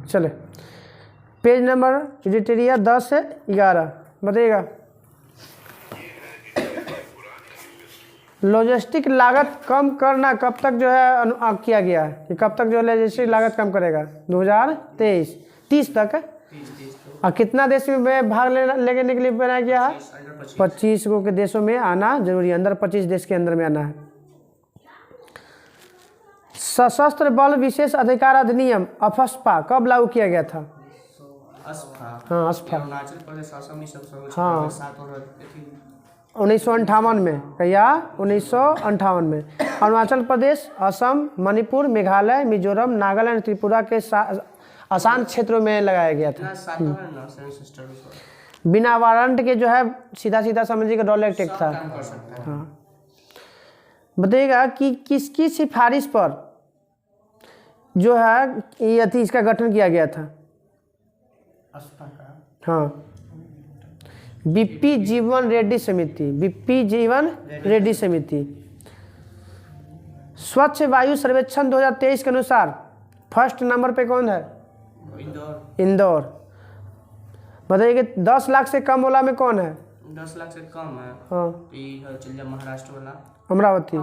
चले page number criteria 10 से 11 बताइएगा। लॉजिस्टिक लागत कम करना कब तक जो है किया गया है कि कब तक जो है लॉजिस्टिक लागत कम करेगा? 2023 30 तक है। और कितना देश में भाग लेने के लिए बनाया गया है? 25 के देशों में आना जरूरी है, अंदर 25 देश के अंदर में आना है। सशस्त्र बल विशेष अधिकार अधिनियम अफस्पा कब लागू किया गया था? हाँ अस्पा, हाँ 1958 में या 1958 में। अरुणाचल प्रदेश, असम, मणिपुर, मेघालय, मिजोरम, नागालैंड, त्रिपुरा के आसान क्षेत्रों में लगाया गया था। बिना वारंट के जो है सीधा सीधा समझिए कि डायरेक्ट टेक था। हाँ बताइएगा कि किसकी सिफारिश पर जो है ये थी इसका गठन किया गया था? हाँ बीपी जीवन रेड्डी समिति, बीपी जीवन रेड्डी समिति। स्वच्छ वायु सर्वेक्षण 2023 के अनुसार फर्स्ट नंबर पे कौन है? इंदौर। बताइए कि 10 लाख से कम वाला में कौन है? 10 लाख से कम है। हाँ महाराष्ट्र वाला अमरावती।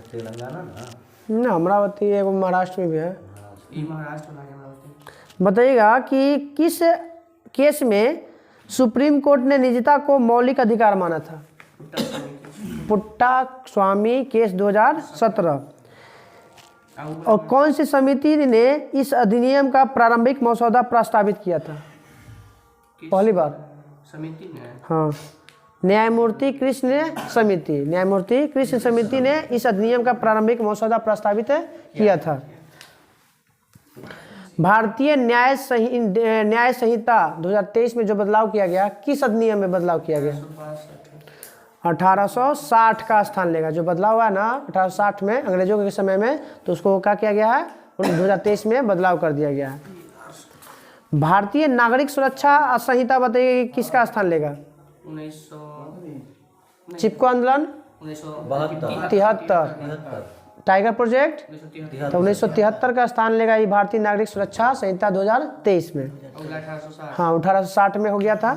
तेलंगाना ना अमरावती एगो महाराष्ट्र में भी है। महाराष्ट्र वाला अमरावती। बताइएगा कि किस केस में सुप्रीम कोर्ट ने निजता को मौलिक अधिकार माना था? पुट्टा स्वामी केस 2017। और कौन सी समिति ने इस अधिनियम का प्रारंभिक मसौदा प्रस्तावित किया था पहली बार? समिति ने, हाँ न्यायमूर्ति कृष्ण समिति, न्यायमूर्ति कृष्ण समिति ने इस अधिनियम का प्रारंभिक मसौदा प्रस्तावित किया था। भारतीय न्याय संहिता 2023 में जो बदलाव किया गया, किस अधिनियम में बदलाव किया गया? 1860 का स्थान लेगा। जो बदलाव हुआ ना 1860 में अंग्रेजों के समय में, तो उसको क्या किया गया है? 2023 में बदलाव कर दिया गया है। भारतीय नागरिक सुरक्षा संहिता बताइए किसका स्थान लेगा? 1900 चिपको आंदोलन 1973, टाइगर प्रोजेक्ट तो 1973 का स्थान लेगा ये भारतीय नागरिक सुरक्षा संहिता 2023 में। हाँ 1860 में हो गया था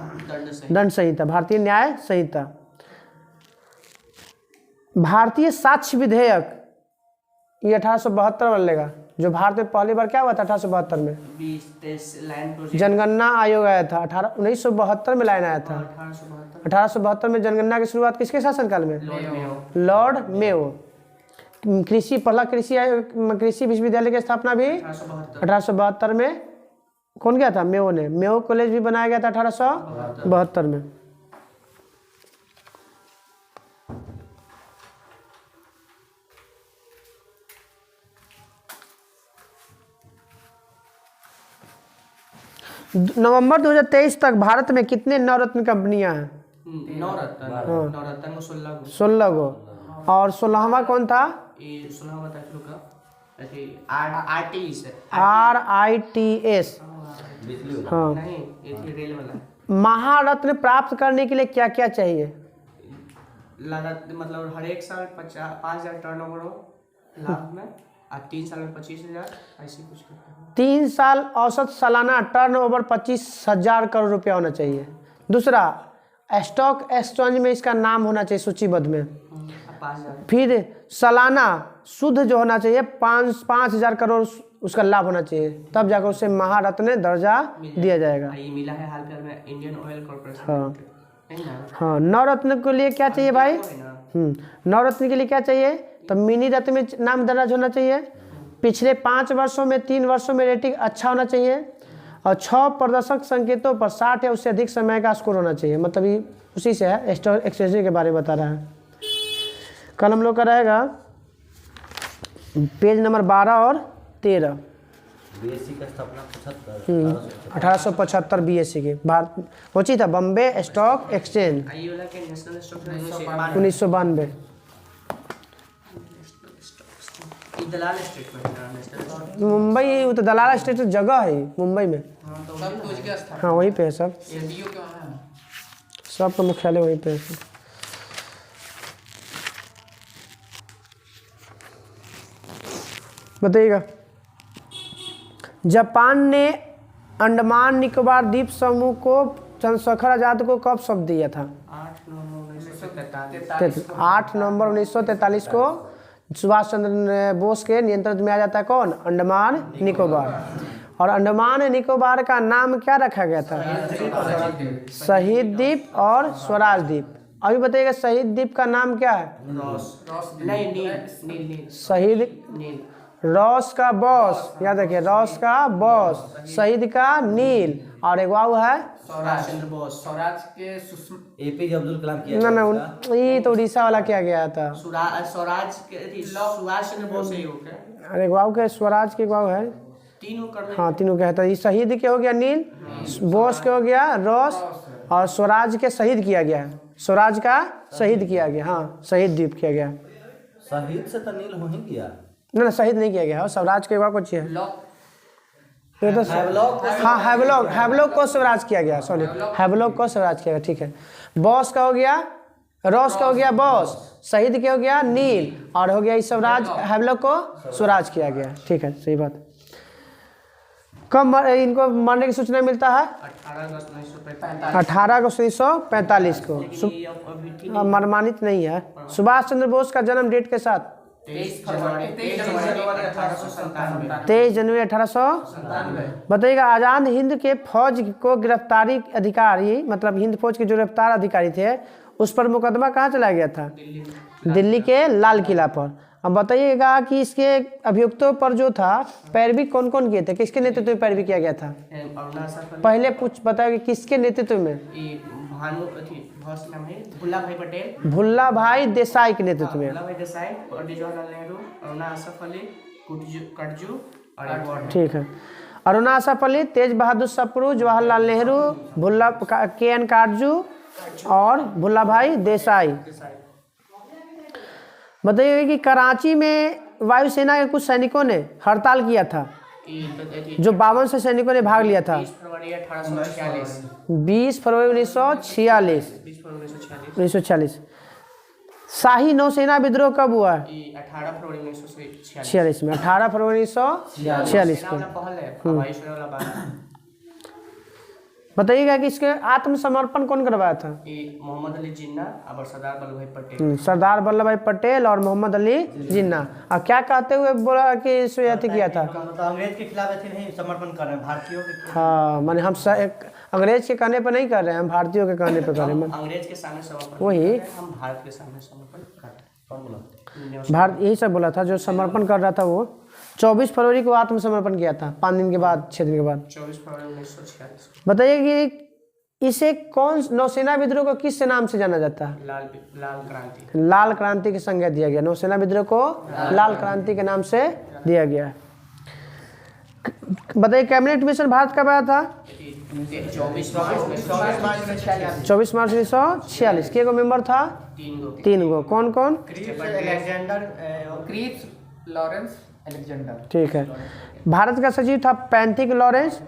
दंड संहिता, भारतीय न्याय संहिता। भारतीय साक्ष्य विधेयक ये 1872 में लेगा। जो भारत में पहली बार क्या हुआ था 1872 में? जनगणना आयोग आया था। 1972 में लाइन आया था। 1872 में जनगणना की शुरुआत किसके शासनकाल में? Lord Mayo. कृषि पहला कृषि विश्वविद्यालय की स्थापना भी 1872 में कौन गया था? मेयो ने। मेयो कॉलेज भी बनाया गया था 1872 में। नवंबर 2023 तक भारत में कितने नवरत्न कंपनियां हैं? 9 रत्न को 16 गो। और 16वां कौन था? RITS। हाँ महारत्न प्राप्त करने के लिए क्या क्या चाहिए? मतलब हर एक साल 5,000 टर्नओवर हो लाभ में, और 3 साल में 25,000 ऐसे कुछ। 3 साल औसत सालाना टर्नओवर 25,000 करोड़ रुपया होना चाहिए। दूसरा स्टॉक एक्सचेंज में इसका नाम होना चाहिए सूचीबद्ध में। फिर सालाना शुद्ध जो होना चाहिए 5,000 करोड़ उसका लाभ होना चाहिए, तब जाकर उसे महारत्न दर्जा दिया जाएगा। ये मिला है हाल फिलहाल में इंडियन ऑयल कॉर्पोरेशन। हाँ हाँ नवरत्न के लिए क्या चाहिए भाई? नवरत्न के लिए क्या चाहिए? तो मिनी रत्न में नाम दर्ज होना चाहिए। पिछले 5 वर्षों में 3 वर्षों में रेटिंग अच्छा होना चाहिए। और 6 प्रदर्शक संकेतों पर 60 या उससे अधिक समय का स्कोर होना चाहिए। मतलब ये उसी से है, स्टॉक एक्सचेंज के बारे में बता रहा है। कल हम लोग का रहेगा पेज नंबर 12 और 13। बीएससी का स्थापना 1875 बीएससी की भारत पहुंची था बॉम्बे स्टॉक एक्सचेंज 1992। मुंबई वो तो दलाल स्टेट जगह है मुंबई में। हाँ वहीं पे है सब, सबका मुख्यालय वहीं पे है। बताइएगा। जापान ने अंडमान निकोबार द्वीप समूह को चंद्रशेखर आजाद को कब शब्द दिया था? 8 नवंबर 1943 को सुभाष चंद्र बोस के नियंत्रण में आ जाता है कौन? अंडमान निकोबार। और अंडमान निकोबार का नाम क्या रखा गया था? शहीद द्वीप और स्वराज द्वीप। अभी बताइएगा शहीद द्वीप का नाम क्या है? शहीद रॉस का बॉस, याद रखिए, रॉस का बॉस, शहीद का नील, और एक वाव है स्वराज के एपीजे अब्दुल कलाम किया ना ना, ये तो उड़ीसा वाला किया गया था। स्वराज के सुभाष चंद्र बोस ही हो गया। अरे वाव के स्वराज के वाव है, तीनों करने। हाँ तीनों कहता है। शहीद के हो गया नील, बोस के हो गया रॉस, और स्वराज के शहीद किया गया, स्वराज का शहीद किया गया, हाँ शहीद द्वीप किया गया। शहीद से तो नील हो ही गया ना शहीद नहीं किया गया, स्वराज के वाव कुछ है ये तो हाँ हैवलॉक को स्वराज किया गया, सॉरी हैवलॉक को स्वराज किया गया, ठीक है। बॉस का हो गया, रॉस का हो गया बॉस, शहीद के हो गया नील, और हो गया स्वराज, हैवलॉक को स्वराज किया गया, ठीक है सही बात। कब इनको मरने की सूचना मिलता है? 18 अगस्त 1945 को। मर्मानित नहीं है। सुभाष चंद्र बोस का जन्म डेट के साथ 23 जनवरी 1897। बताइएगा आज़ाद हिंद के फौज को गिरफ्तारी अधिकारी, मतलब हिंद फौज के जो गिरफ्तार अधिकारी थे, उस पर मुकदमा कहाँ चला गया था? दिल्ली के लाल किला पर। अब बताइएगा कि इसके अभियुक्तों पर जो था पैरवी कौन कौन किए थे, किसके नेतृत्व में पैरवी किया गया था? पहले बताइए किसके नेतृत्व में? भुल्ला भाई देसाई के नेतृत्व में, ठीक है। अरुणा असफ अली, तेज बहादुर सप्रू, जवाहरलाल नेहरू, भुल्ला के.एन. काटजू और भुल्ला भाई देसाई। बताइए कि कराची में वायुसेना के कुछ सैनिकों ने हड़ताल किया था, जो 52 सैनिकों ने भाग लिया था। 20 फरवरी 1946। शाही नौसेना विद्रोह कब हुआ? 18 फरवरी 1946 में, 18 फरवरी 1946 को। बताइएगा कि इसके आत्मसमर्पण कौन करवाया था? मोहम्मद अली जिन्ना और सरदार वल्लभ भाई पटेल। सरदार वल्लभ भाई पटेल और मोहम्मद अली जिन्ना। और क्या कहते हुए बोला कि इसे किया था? अंग्रेज के खिलाफ ऐसे नहीं समर्पण कर रहे हैं, भारतीयों के। हाँ माने हम अंग्रेज के कहने पर नहीं कर रहे हैं, हम भारतीयों के कहने पर कर रहे हैं। अंग्रेज के सामने समर्पण, वही हम भारत के सामने समर्पण कर रहे हैं। कौन बोला? भारत यही सब बोला था, जो समर्पण कर रहा था वो 24 फरवरी को आत्मसमर्पण किया था, 5 दिन के बाद, 6 दिन के बाद। 24 फरवरी 1946। बताइए कि इसे कौन नौसेना विद्रोह को किस नाम से जाना जाता है? लाल क्रांति। लाल क्रांति की संज्ञा दिया गया, नौसेना विद्रोह को लाल क्रांति के नाम से दिया गया। बताइए कैबिनेट मिशन भारत कब आया था? 24 मार्च 1946। 24 मार्च 1946। के मेंबर था? 3 गो। कौन कौन? Cripps, Lawrence, Alexander. ठीक है। भारत का सचिव था Pethick Lawrence,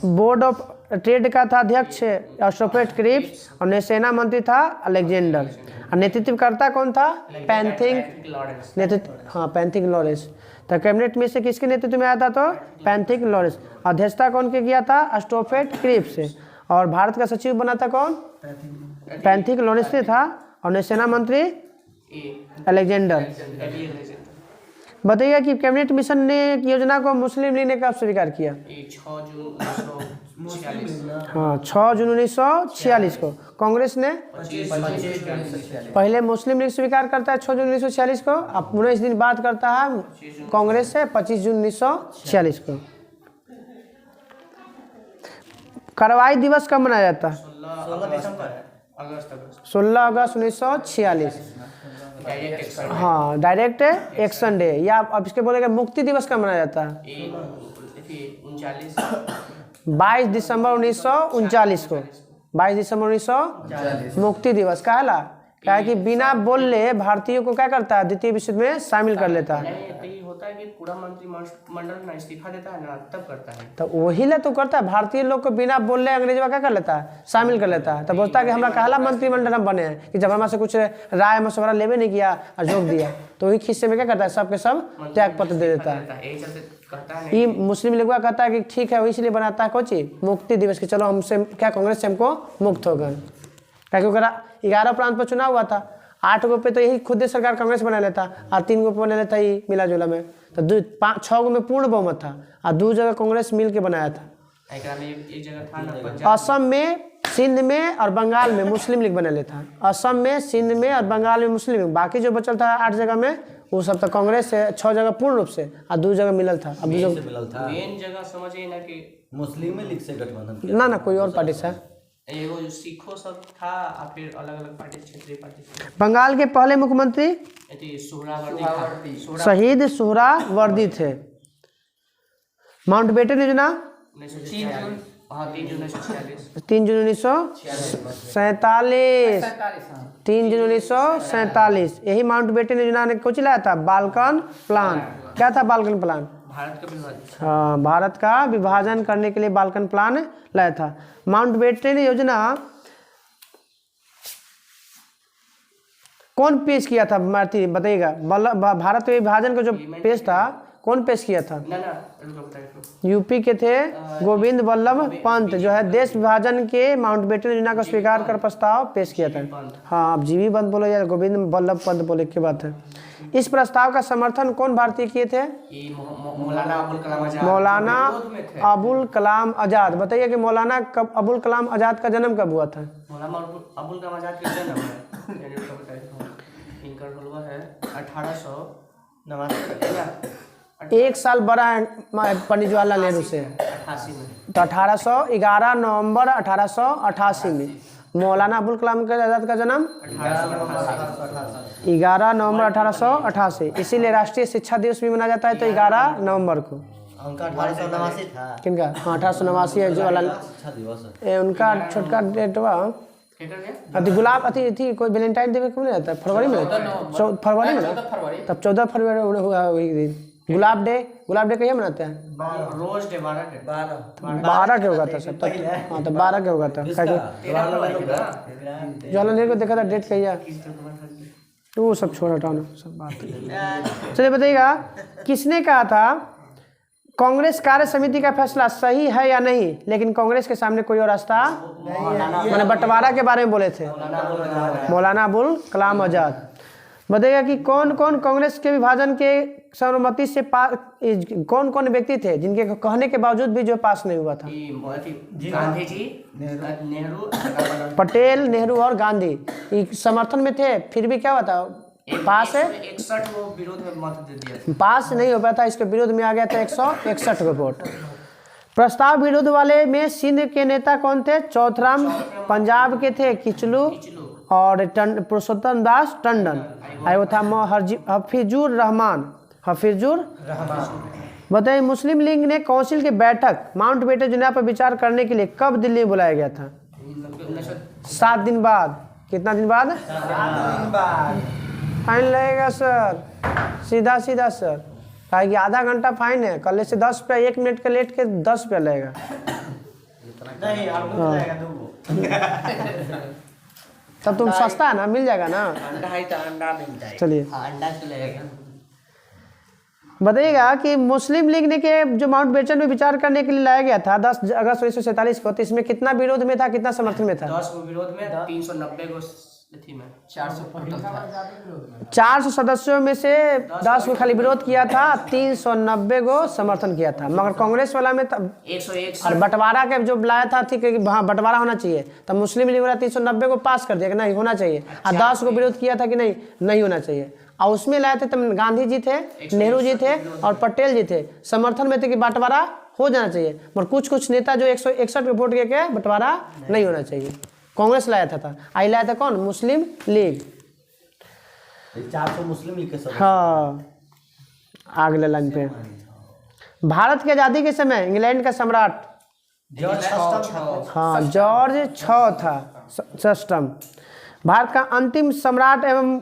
board of trade का था अध्यक्ष एस्ट्रोफेट क्रिप्स, और नौसेना मंत्री था अलेक्जेंडर। और नेतृत्वकर्ता कौन था? पैंथिक नेतृत्व, हाँ पैंथिक लॉरेंस। तो कैबिनेट में से किसके नेतृत्व में आया था? तो पैंथिक लॉरेंस। अध्यक्षता कौन के किया था? एस्ट्रोफेट क्रिप्स से। और भारत का सचिव बना था कौन? पैंथिक लॉरेंस से था। और नौसेना मंत्री अलेक्जेंडर। बताइए कि कैबिनेट मिशन ने योजना को मुस्लिम लीग ने कब स्वीकार किया? 6 जून 1946। हाँ 6 जून 1946 को। कांग्रेस ने? पहले मुस्लिम लीग स्वीकार करता है 6 जून 1946 को, अब 19 दिन बाद करता है कांग्रेस से 25 जून 1946 को। कार्रवाई दिवस कब मनाया जाता है? 16 अगस्त 1946। हाँ डायरेक्ट एक्शन डे, या अब इसके बोलेगा मुक्ति दिवस कब मनाया जाता है? 22 दिसंबर 1939 को। 22 दिसंबर 1939 मुक्ति दिवस कहला, क्या है कि बिना बोले भारतीयों को क्या करता है? द्वितीय विश्व युद्ध में शामिल कर लेता है। होता है कि पूरा मंत्रिमंडल ना इस्तीफा देता है ना, तब करता है। तो वही ला तो करता है, भारतीय लोग को बिना बोलने अंग्रेजवा क्या कर लेता है, शामिल कर लेता है। तो बोलता है कि हमारा कहला मंत्रिमंडल हम बने हैं, कि जब हमारे से कुछ राय मशवरा लेवे नहीं किया और झोंक दिया, तो वही खिस्से में क्या करता है, सबके सब त्याग पत्र दे देता है। यही चलते कहता है ये मुस्लिम लीग कहता है कि ठीक है, वो इसलिए बनाता है कोची मुक्ति दिवस की, चलो हमसे क्या कांग्रेस से हमको मुक्त हो गए। क्योंकि 11 प्रांत पर चुनाव हुआ था, 8 गो पे तो यही खुद सरकार कांग्रेस बना लेता और 3 गो पे बना लेता ही मिला जुला में, तो 6 गो में पूर्ण बहुमत था और 2 जगह कांग्रेस मिल के बनाया था। एक जगह था ना पंजाब, असम में, सिंध में और बंगाल में मुस्लिम लीग बना लेता। असम में, सिंध में और बंगाल में मुस्लिम लीग, बाकी जो बचल था 8 जगह में वो सब तो कांग्रेस से 6 जगह पूर्ण रूप से और 2 जगह मिलल था। अब मेन जगह समझिए ना कि मुस्लिम लीग से गठबंधन किया। ना कोई और पार्टी से, एगो जो सिखों सब था और फिर अलग अलग पार्टी, क्षेत्रीय पार्टी। बंगाल के पहले मुख्यमंत्री सुहरावर्दी शहीद सुहरावर्दी थे। माउंटबेटन योजना 3 जून 1946, 3 जून 1947, 3 जून 1947 यही माउंटबेटन योजना ने कुछ लाया था, बाल्कन प्लान। क्या था बाल्कन प्लान? भारत का विभाजन। हाँ, भारत का विभाजन करने के लिए बाल्कन प्लान लाया था। माउंटबेटन योजना कौन पेश किया था मारती बताइएगा? भारत के विभाजन का जो पेश था कौन पेश किया था? यूपी के थे गोविंद वल्लभ पंत, जो है देश विभाजन के माउंटबेटन योजना को स्वीकार कर प्रस्ताव पेश किया था। हाँ, आप जीवी पंत बोलो या गोविंद वल्लभ पंत बोले की बात है। इस प्रस्ताव का समर्थन कौन भारतीय किए थे? मौलाना अबुल कलाम आजाद। बताइए कि मौलाना अबुल कलाम आजाद का जन्म कब हुआ था? मौलाना अबुल कलाम आजाद का जन्म है 1889। 1 साल बड़ा है पंडित जवाहरलाल नेहरू से, 88 में। तो 11 नवंबर 1888 में मौलाना अबुल कलाम आजाद का जन्म 11 नवंबर 1888। इसीलिए राष्ट्रीय शिक्षा दिवस भी मनाया जाता है तो 11 नवंबर को। उनका 1889 था। किनका? हाँ, 1889 है जवाहरलाल, उनका छोटका डेट हुआ अति गुलाब अति थी। कोई वैलेंटाइन डे कब रहता है? फरवरी में, फरवरी में ना, तब 14 फरवरी हुआ वही दिन। गुलाब डे कहिए मनाते हैं? रोज डे 12 के होगा था सब। हाँ, तो 12 के होगा था। जवाहरलाल नेहरू को देखा था डेट कहिए, तो वो सब छोड़ हटाओ ना, सब बात। चलिए बताइएगा, किसने कहा था कांग्रेस कार्य समिति का फैसला सही है या नहीं, लेकिन कांग्रेस के सामने कोई और रास्ता, मैंने बंटवारा के बारे में बोले थे? मौलाना अबुल कलाम आजाद। बताइएगा कि कौन कौन कांग्रेस के विभाजन के सर्वसम्मति से कौन कौन व्यक्ति थे जिनके कहने के बावजूद भी जो पास नहीं हुआ था? गांधी जी, नेहरू, पटेल, नेहरू और गांधी समर्थन में थे, फिर भी क्या हुआ था? पास है 161 वो विरोध में मत दे दिया, पास नहीं हो पाया था। इसके विरोध में आ गया था 161 को वोट। प्रस्ताव विरोध वाले में सिंध के नेता कौन थे? चौथराम। पंजाब के थे किचलू और पुरुषोत्तम दास टंडन। वो था हफीजुर रहमान। बताइए, मुस्लिम लीग ने काउंसिल की बैठक माउंटबेटन योजना पर विचार करने के लिए कब दिल्ली में बुलाया गया था? 7 दिन बाद। कितना दिन बाद? 7 दिन बाद। फाइन लगेगा सर, सीधा सर, कहा कि आधा घंटा फाइन है, कल से 10 रुपया, 1 मिनट का लेट के 10 रुपया लगेगा। तब तुम सस्ता है ना, मिल जाएगा ना? अंडा है तो अंडा मिल जाएगा। चलिए अंडा चलेगा। बताइएगा कि मुस्लिम लीग ने के जो माउंटबेटन में विचार करने के लिए लाया गया था 10 अगस्त 1947 को, तो इसमें कितना विरोध में था, कितना समर्थन में था? 10 विरोध में, 390 को 400 सदस्यों में से 10 को खाली विरोध किया था, 390 को समर्थन किया था। मगर कांग्रेस वाला में 101 और बंटवारा के जो लाया था ठीक है कि हाँ बंटवारा होना चाहिए, तब मुस्लिम लीग वाला 390 को पास कर दिया कि नहीं होना चाहिए, और 10 को विरोध किया था कि नहीं होना चाहिए। और उसमें लाए थे तब गांधी जी थे, नेहरू जी थे और पटेल जी थे, समर्थन में थे कि बंटवारा हो जाना चाहिए। मगर कुछ नेता जो 161 वोट के बंटवारा नहीं होना चाहिए, कांग्रेस लाया था। आई लाया था कौन? मुस्लिम लीग। 400 मुस्लिम लीग के सदस्य। हाँ, अगले लाइन पे, भारत की आज़ादी के समय इंग्लैंड का सम्राट जॉर्ज 6 था, 6म। भारत का अंतिम सम्राट एवं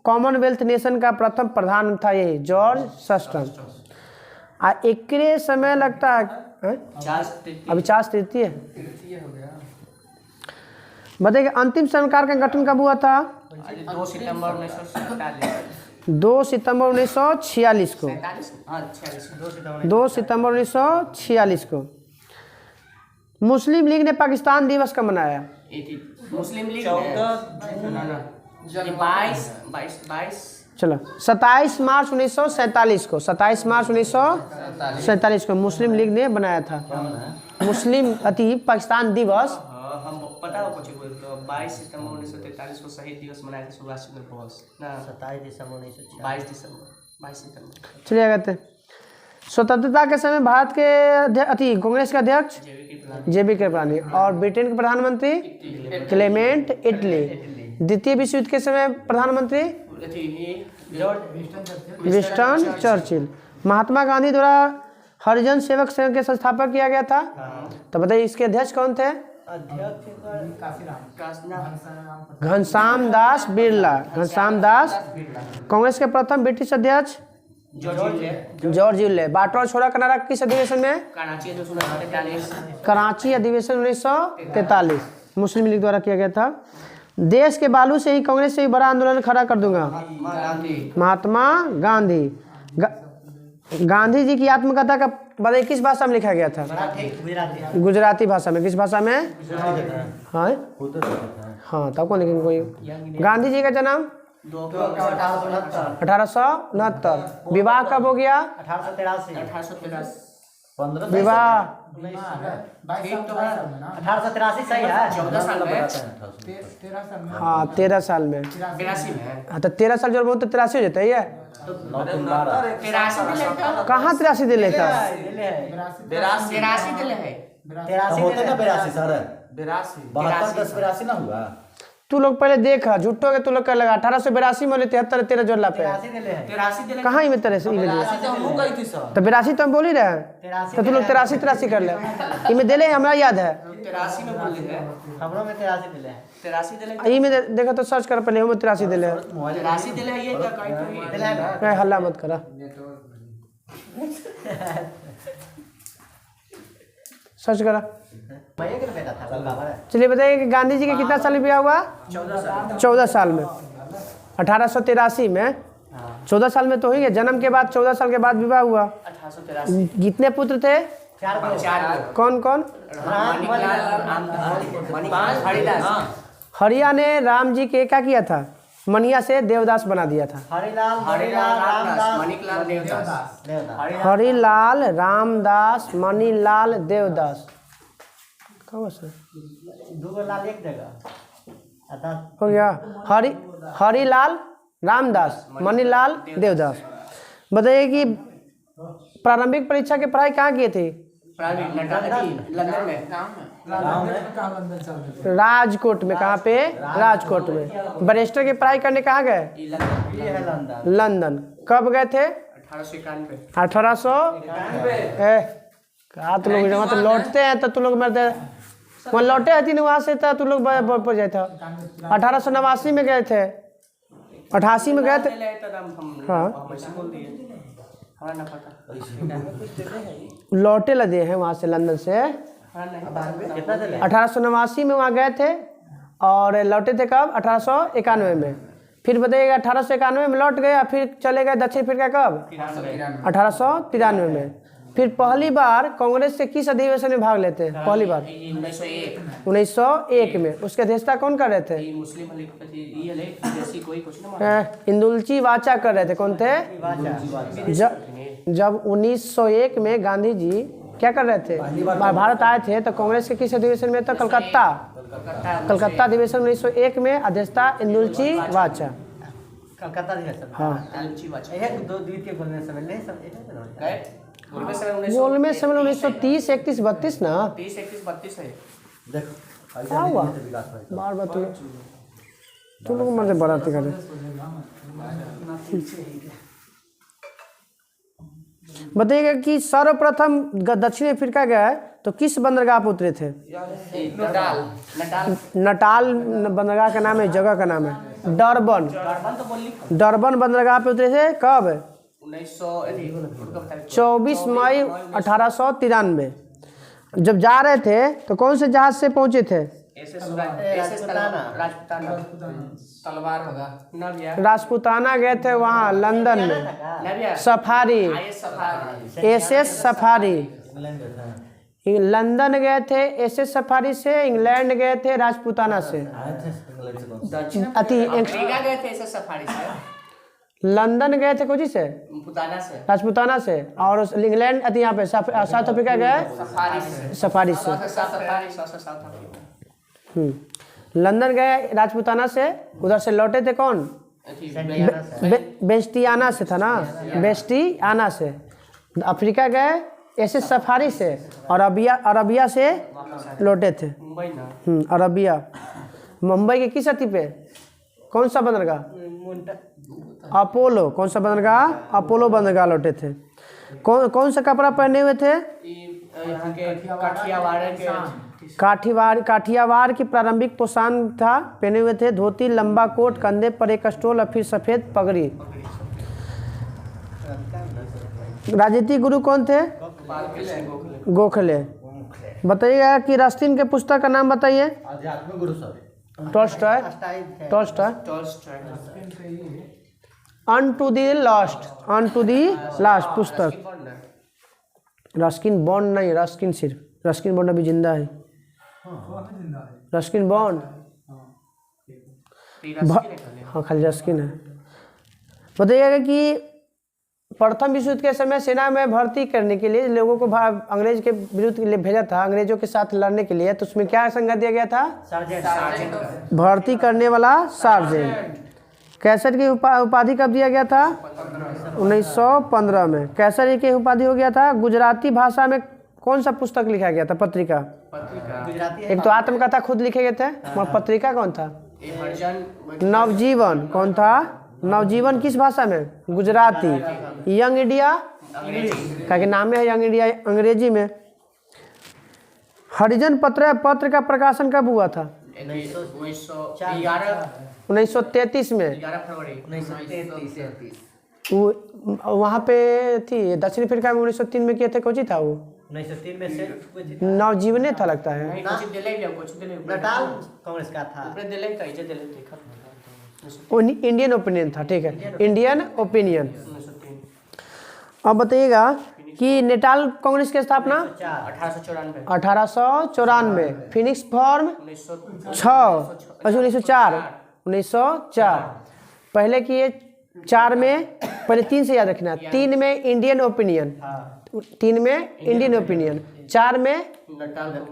कॉमनवेल्थ नेशन का प्रथम प्रधान था यही जॉर्ज सस्टन। आ एकरे समय लगता है अभी 4 है। बताइए अंतिम सरकार का गठन कब हुआ था? 2 सितंबर 1947 2 सितंबर 1946 को। 2 सितंबर 1946 को मुस्लिम लीग ने पाकिस्तान दिवस कब मनाया? मुस्लिम लीग 22 चलो 27 मार्च 1947 को। 27 मार्च 1947 को मुस्लिम लीग ने बनाया था मुस्लिम पाकिस्तान दिवस। हम पता हो कुछ 22 सितंबर 1943 को शहीद दिवस मनाया था सुभाष चंद्र बोस ना। 27 दिसंबर 1946 22 सितंबर। चलिए कहते हैं स्वतंत्रता के समय भारत के कांग्रेस के अध्यक्ष जेबी कृपलानी और ब्रिटेन के प्रधानमंत्री क्लेमेंट इटली। द्वितीय विश्व युद्ध के समय प्रधानमंत्री विंस्टन चर्चिल। महात्मा गांधी द्वारा हरिजन सेवक संघ के संस्थापक किया गया था। तो बताइए इसके अध्यक्ष कौन थे? घनश्याम दास बिरला। घनश्याम दास। कांग्रेस के प्रथम ब्रिटिश अध्यक्ष जॉर्ज यूले। बांटवा और छोड़ा करनारा किस अधिवेशन में? कराची अधिवेशन 1943 मुस्लिम लीग द्वारा किया गया था। देश के बालू से ही कांग्रेस से ही बड़ा आंदोलन खड़ा कर दूंगा। महात्मा गांधी। गांधी जी की आत्मकथा का बताइए किस भाषा में लिखा गया था? गुजराती भाषा में। किस भाषा में? हाँ हाँ तब कौन लिखेंगे कोई? गांधी जी का जन्म 1869। विवाह कब हो गया? 1883 विवाह 1883 सही है। 14 साल में। हाँ 13 साल में। 82 में। हाँ तो 13 साल जो बहुत तो 83 हो जाता है ये। कहाँ 83 दे लेता? 83 दिले है। 83 होते ना 82 सर 82 ना हुआ। तू लोग पहले देखा झूठो के तू लोग कर लगा 1882 में 73 13 जोड़ला पे 83 दिले कहाँ ही में तेरे से तो 82 तो हम बोल ही रहे हैं। तो तू लोग 83 कर ले इनमें दिले हमरा याद है। 83 में बोल दिले हमरो में 83 दिले हैं। 83 दिले ई में देखा तो सर्च कर पहले हम 83 दिले 83 दिले है। ये तो कहीं है हल्ला मत करा सर्च करा। चलिए बताइए कि गांधी जी के कितना साल में ब्याह हुआ? 14 साल में। 1883 में 14 साल में तो ही है। जन्म के बाद 14 साल के बाद विवाह हुआ। 1883। कितने पुत्र थे? 4 कौन कौन? हरिया ने राम जी के क्या किया था? मनिया से देवदास बना दिया था। हरिलाल रामदास मणिलाल देवदास। कहाँ से? दो लाल एक जगह हो गया। हरिलाल रामदास मणिलाल देवदास। बताइए कि प्रारंभिक परीक्षा की पढ़ाई कहाँ किए थे? लंदन में। राजकोट में। कहाँ पे? राजकोट में। बैरिस्टर की पढ़ाई करने कहाँ गए? लंदन। कब गए थे? 1891। कहा तुम लोग वहाँ तो लौटते हैं तो तुम लोग मरते वहाँ लौटे हैं तीन वहाँ से तो तुम लोग पड़ जाए था। 1889 में गए थे। 88 में गए थे। हाँ लौटे लगे हैं वहाँ से लंदन से। 1889 में वहाँ गए थे और लौटे थे कब? 1891 में। फिर बताइएगा 1891 में लौट गए फिर चले गए दक्षिण अफ्रीका कब? 1893 में। फिर पहली बार कांग्रेस से किस अधिवेशन में भाग लेते हैं? पहली बार 1901 में। उसके अध्यक्षता कौन कर रहे थे? इंदुलची वाचा कर रहे थे। कौन थे? जब 1901 में गांधी जी क्या कर रहे थे? भारत आए थे तो कांग्रेस के किस अधिवेशन में? तो कलकत्ता अधिवेशन 1901 में। अध्यक्षता इंदुलची वाचा। कलकत्ता अधिवेशन। हाँ एक दो द्वितीय गोलमेज सम्मेलन गोलमेज सम्मेलन 1930 31 32 ना 30 31 32 है। देखो क्या हुआ? बार बार तुम लोग मर्द बढ़ाते कर बताइएगा कि सर्वप्रथम दक्षिण अफ्रीका गए तो किस बंदरगाह पर उतरे थे? नटाल नटाल बंदरगाह का नाम है, जगह का नाम है डरबन। डरबन बंदरगाह पे उतरे थे कब? 24 मई 1893। जब जा रहे थे तो कौन से जहाज से पहुंचे थे? राजपुताना गए थे वहाँ लंदन में, सफारी, SS सफारी। लंदन गए थे SS सफारी से, इंग्लैंड गए थे राजपुताना से। लंदन गए थे कोची से? राजपुताना से। और इंग्लैंड यहाँ पे साउथ अफ्रीका गए सफारी से। लंदन गए राजपुताना से, उधर से लौटे थे कौन? बेस्टियाना से था ना, बेस्टियाना से। अफ्रीका गए SS सफारी से, और अरबिया से लौटे थे। अरबिया। मुंबई के किस अति पे? कौन सा बंदरगाह? अपोलो। कौन सा बंदरगाह? अपोलो बंदरगाह लौटे थे। कौन सा कपड़ा पहने हुए थे? काठियावाड़ की प्रारंभिक पोशाक था, पहने हुए थे धोती, लंबा कोट, कंधे पर एक स्टोल और फिर सफेद पगड़ी। राजनीतिक गुरु कौन थे? गोखले। बताइएगा कि रस्किन के पुस्तक का नाम बताइए। आध्यात्मिक गुरु सर टॉल्स्टॉय। अनटू दी लास्ट पुस्तक। रस्किन बॉन्ड नहीं, रस्किन सिर्फ, रस्किन बॉन्ड अभी जिंदा है। रस्किन बॉन्ड हाँ खाली रस्किन है। बताइएगा कि प्रथम विश्व युद्ध के समय सेना में भर्ती करने के लिए लोगों को अंग्रेज के विरुद्ध के लिए भेजा था, अंग्रेजों के साथ लड़ने के लिए, तो उसमें क्या संज्ञा दिया गया था? भर्ती करने वाला सार्जेंट। कैसर की उपाधि कब दिया गया था? 1915 में। कैसर की उपाधि हो गया था। गुजराती भाषा में कौन सा पुस्तक लिखा गया था? पत्रिका। एक तो आत्मकथा खुद लिखे गए थे, मगर पत्रिका कौन था? नवजीवन। कौन था? नवजीवन। किस भाषा में? गुजराती। यंग इंडिया का नाम है यंग इंडिया, अंग्रेजी में। हरिजन पत्र का प्रकाशन कब हुआ था? 1933 में। वहाँ पे थी दक्षिण अफ्रीका में 1903 में किए थे। कौन था वो? 1903 में से नवजीवने था लगता है। कांग्रेस का था। इंडियन ओपिनियन था। ठीक है, इंडियन ओपिनियन। अब बताइएगा कि नेटाल कांग्रेस की स्थापना 1894। Phoenix form 1904। पहले किए 4 में, पहले 3 से याद रखना। 3 में इंडियन ओपिनियन, 3 में इंडियन ओपिनियन, 4 में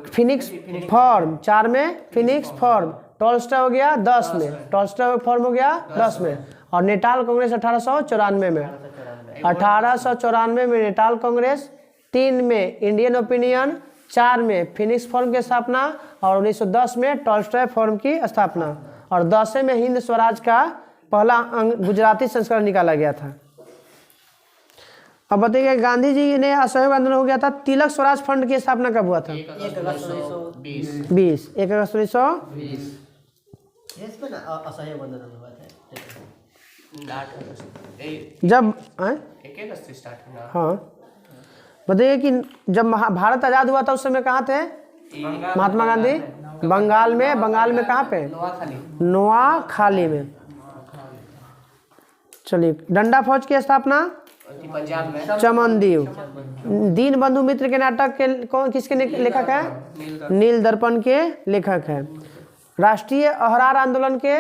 फिनिक्स फॉर्म, 4 में फिनिक्स फॉर्म। टॉल्स्टॉय हो गया 10 में, टॉल्स्टॉय फॉर्म हो गया 10 में। और नेटाल कांग्रेस 1894 में। 1894 में नेटाल कांग्रेस, 3 में इंडियन ओपिनियन, 4 में फिनिक्स फॉर्म की स्थापना, और 1910 में टॉल्स्टॉय फॉर्म की स्थापना, और 10 में हिंद स्वराज का पहला गुजराती संस्करण निकाला गया था। अब बताइए गांधी जी ने असहयोग आंदोलन हो गया था। तिलक स्वराज फंड की स्थापना कब हुआ था? 1 अगस्त 1920। 1 अगस्त 1920। असहयोग आंदोलन हुआ था जब 1 अगस्त से स्टार्ट हुआ। हाँ बताइए कि जब भारत आज़ाद हुआ था उस समय कहाँ थे महात्मा गांधी? बंगाल में। बंगाल में कहाँ पे? नोआखाली में। चलिए, डंडा फौज की स्थापना पंजाब में चमनदीव। दीन बंधु मित्र के नाटक के किसके लेखक है? नील दर्पण के लेखक है। राष्ट्रीय अहरार आंदोलन के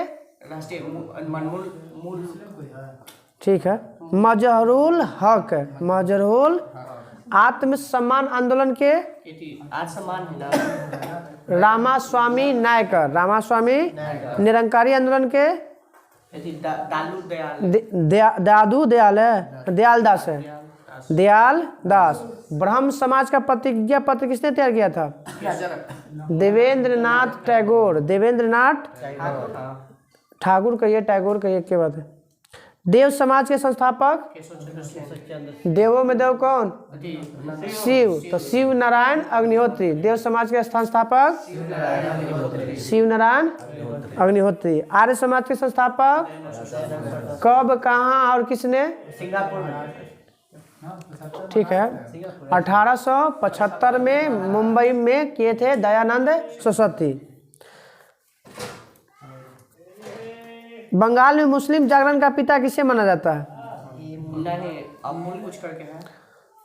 ठीक है मजहरूल हक। मजहरूल आत्मसम्मान आंदोलन के रामास्वामी नायकर। रामास्वामी निरंकारी आंदोलन के दयाल दास है। दयाल दास। ब्रह्म समाज का प्रतिज्ञा पत्र किसने तैयार किया था? देवेंद्रनाथ टैगोर। देवेंद्रनाथ ठाकुर कहिए, टैगोर कहिए, क्या बात है? देव समाज के संस्थापक, केशव चंद्र सेन। देवों में देव कौन? अति शिव, तो शिव नारायण अग्निहोत्री। देव समाज के संस्थापक शिव नारायण अग्निहोत्री। आर्य समाज के संस्थापक कब, कहाँ और किसने? सिंगापुर में। ठीक है, 1875 में मुंबई में किए थे दयानंद सरस्वती। बंगाल में मुस्लिम जागरण का पिता किसे माना जाता है? नहीं, अमूल कुछ करके है।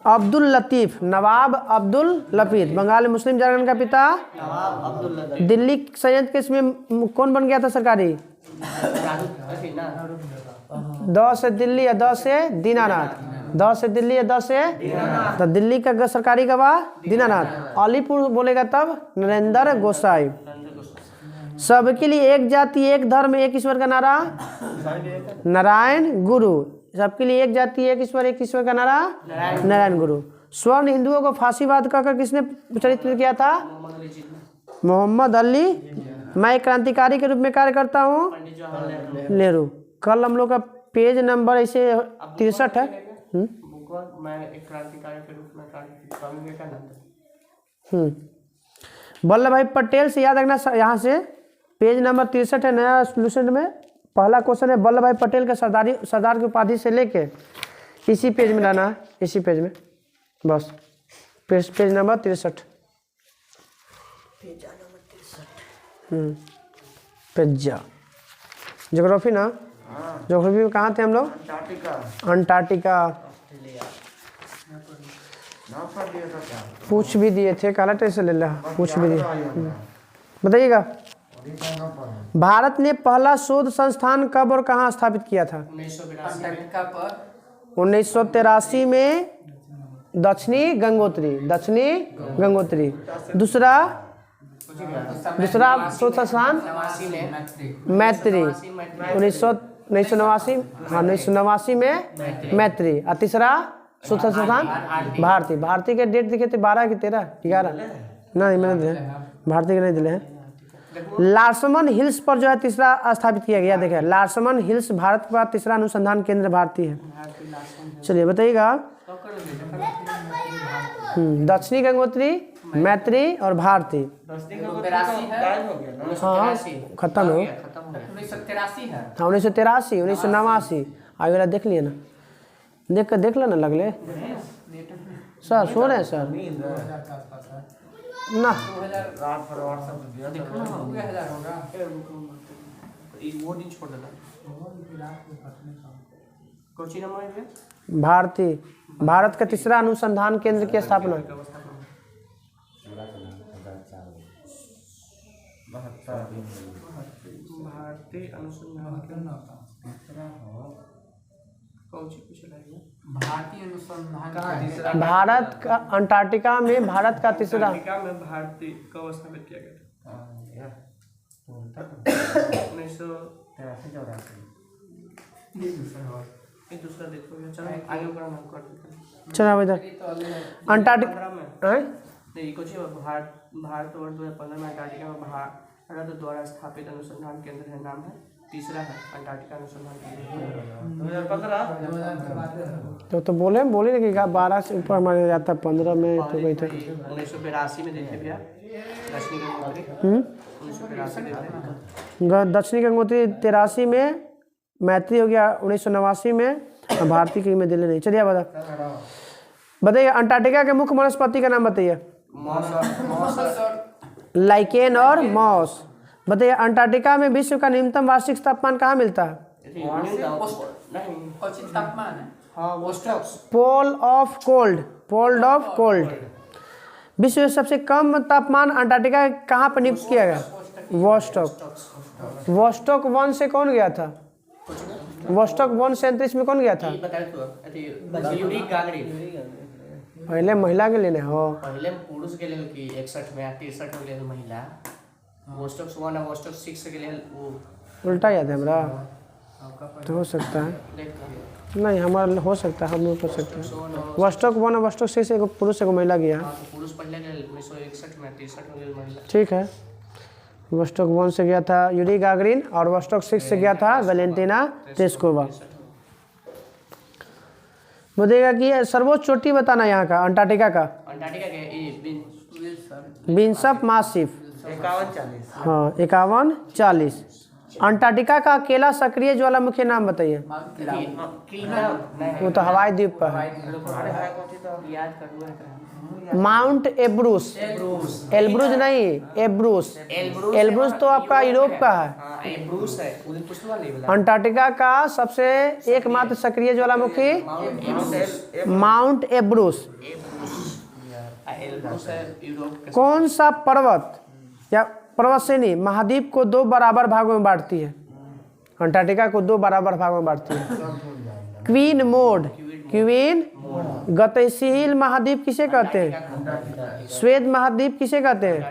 अब्दुल लतीफ, नवाब अब्दुल लतीफ बंगाल में मुस्लिम जागरण का पिता। नवाब अब्दुल लतीफ। दिल्ली संयंत्र के इसमें कौन बन गया था सरकारी? अति ना 10 से दिल्ली या 10 से दीनानाथ? 10 से दिल्ली या 10 से तो दिल्ली का सरकारी गवाह दीनानाथ। अलीपुर बोलेगा तब नरेंद्र गोसाई। सबके लिए एक जाति एक धर्म एक ईश्वर का नारा नारायण गुरु। सबके लिए एक जाति एक ईश्वर का नारा नारायण गुरु। स्वर्ण हिंदुओं को फांसीवाद कहकर किसने चरित्र किया था? मोहम्मद अली। मैं एक क्रांतिकारी के रूप में कार्य करता हूँ, पंडित जवाहरलाल नेहरू। कल हम लोग का पेज नंबर ऐसे 63 है। मैं एक क्रांतिकारी के रूप में कार्य स्वामी विवेकानंद। वल्लभ भाई पटेल से याद रखना, यहाँ से पेज नंबर 63 है नया सोल्यूशन में। पहला क्वेश्चन है वल्लभ भाई पटेल का सरदार की उपाधि से लेके इसी पेज में लाना है, इसी पेज में बस। Page number 63। पेजा ज्योग्राफी ना, ज्योग्राफी में कहाँ थे हम लोग? अंटार्कटिका। पूछ भी दिए थे, काला टेस्ट ले ला, पूछ भी दिए। बताइएगा, भारत ने पहला शोध संस्थान कब और कहाँ स्थापित किया था? 1983 में दक्षिणी गंगोत्री। दूसरा शोध संस्थान मैत्री 1989 में मैत्री। और तीसरा शोध संस्थान भारती के डेट दिखे थे 12 की 13 11 नहीं मैंने दिए, भारती के नहीं दिले हैं। लार्समन हिल्स पर जो है तीसरा स्थापित किया गया। देखिए लार्समन हिल्स भारत का तीसरा अनुसंधान केंद्र भारती है। चलिए बताइएगा, दक्षिणी गंगोत्री मैत्री और भारती। हाँ खत्म हो, 1983 1989 आगे वाला देख लिए ना, देख लेना लगले सर। सो रहे हैं सर ना? भारती भारत का तीसरा अनुसंधान केंद्र की स्थापना। भारतीय अनुसंधान भारत का अंटार्कटिका में भारत का तीसरा में भारतीय कब स्थापित किया गया था? 1983। दूसरा देखो, चलो आगे बढ़ा नाम कर देते हैं। चलो इधर अंटार्कटिका नहीं कुछ भारत वर्ष 2015 में अंटार्कटिका में भारत द्वारा स्थापित अनुसंधान केंद्र है, नाम है तीसरा है अंटार्कटिका अनुसंधान केंद्र 2015। तो बोले ना कि 12 से ऊपर हमारे जाता 15 में तो गई थे। 1982 में देखे भैया दक्षिणी गंगोत्री। 1982 दक्षिणी गंगोत्री 83 में मैत्री हो गया, 1989 में भारती की में दिल्ली नहीं। चलिए बताइए अंटार्कटिका के मुख्य वनस्पति का नाम बताइए। लाइकेन और मॉस। बताइए अंटार्कटिका में विश्व का न्यूनतम वार्षिक तापमान कहाँ मिलता है? Pole of cold. विश्व में सबसे कम तापमान अंटार्कटिका कहाँ पर नियुक्त किया गया? वोस्टॉक 1 से कौन गया था? वोस्टॉक 1 से अंतरिक्ष में कौन गया था? पहले महिला के लिए हो, पहले पुरुष के लिए कि 61 में 63 में लिए महिला। वोस्टॉक 1 और वोस्टॉक 6 के लिए वो उल्टा याद है हमरा, तो हो सकता है नहीं हमारा हो सकता है, हम लोग कर सकते हैं। वोस्टॉक 1 और वोस्टॉक 6 से एगो पुरुष एगो महिला गया। पुरुष पहले 1961 में 63 में महिला। ठीक है, वोस्टॉक 1 से गया था यूरी गागरिन और वोस्टॉक 6 से गया था वैलेंटिना तेरेस्कोवा। बताइएगा कि सर्वोच्च चोटी बताना यहाँ का अंटार्कटिका का। अंटार्कटिका के विंसप मासिफ 51-40। हाँ 51-40। अंटार्कटिका का अकेला सक्रिय ज्वालामुखी नाम बताइए। वो तो हवाई द्वीप पर है। याद कर माउंट एब्रूस। एल्ब्रूज नहीं, एब्रूस। एल्ब्रूस तो आपका यूरोप का है। एब्रूस है उधर कुछ नहीं बोला। अंटार्कटिका का सबसे एकमात्र सक्रिय ज्वालामुखी माउंट एब्रूस। एब्रूस है यूरोप के। कौन सा पर्वत या पर्वत श्रेणी महाद्वीप को 2 बराबर भागों में बांटती है? अंटार्कटिका को 2 बराबर भागों में बांटती है। Queen mode. क्वीन गतिशील महाद्वीप किसे कहते हैं? श्वेत महाद्वीप किसे कहते हैं?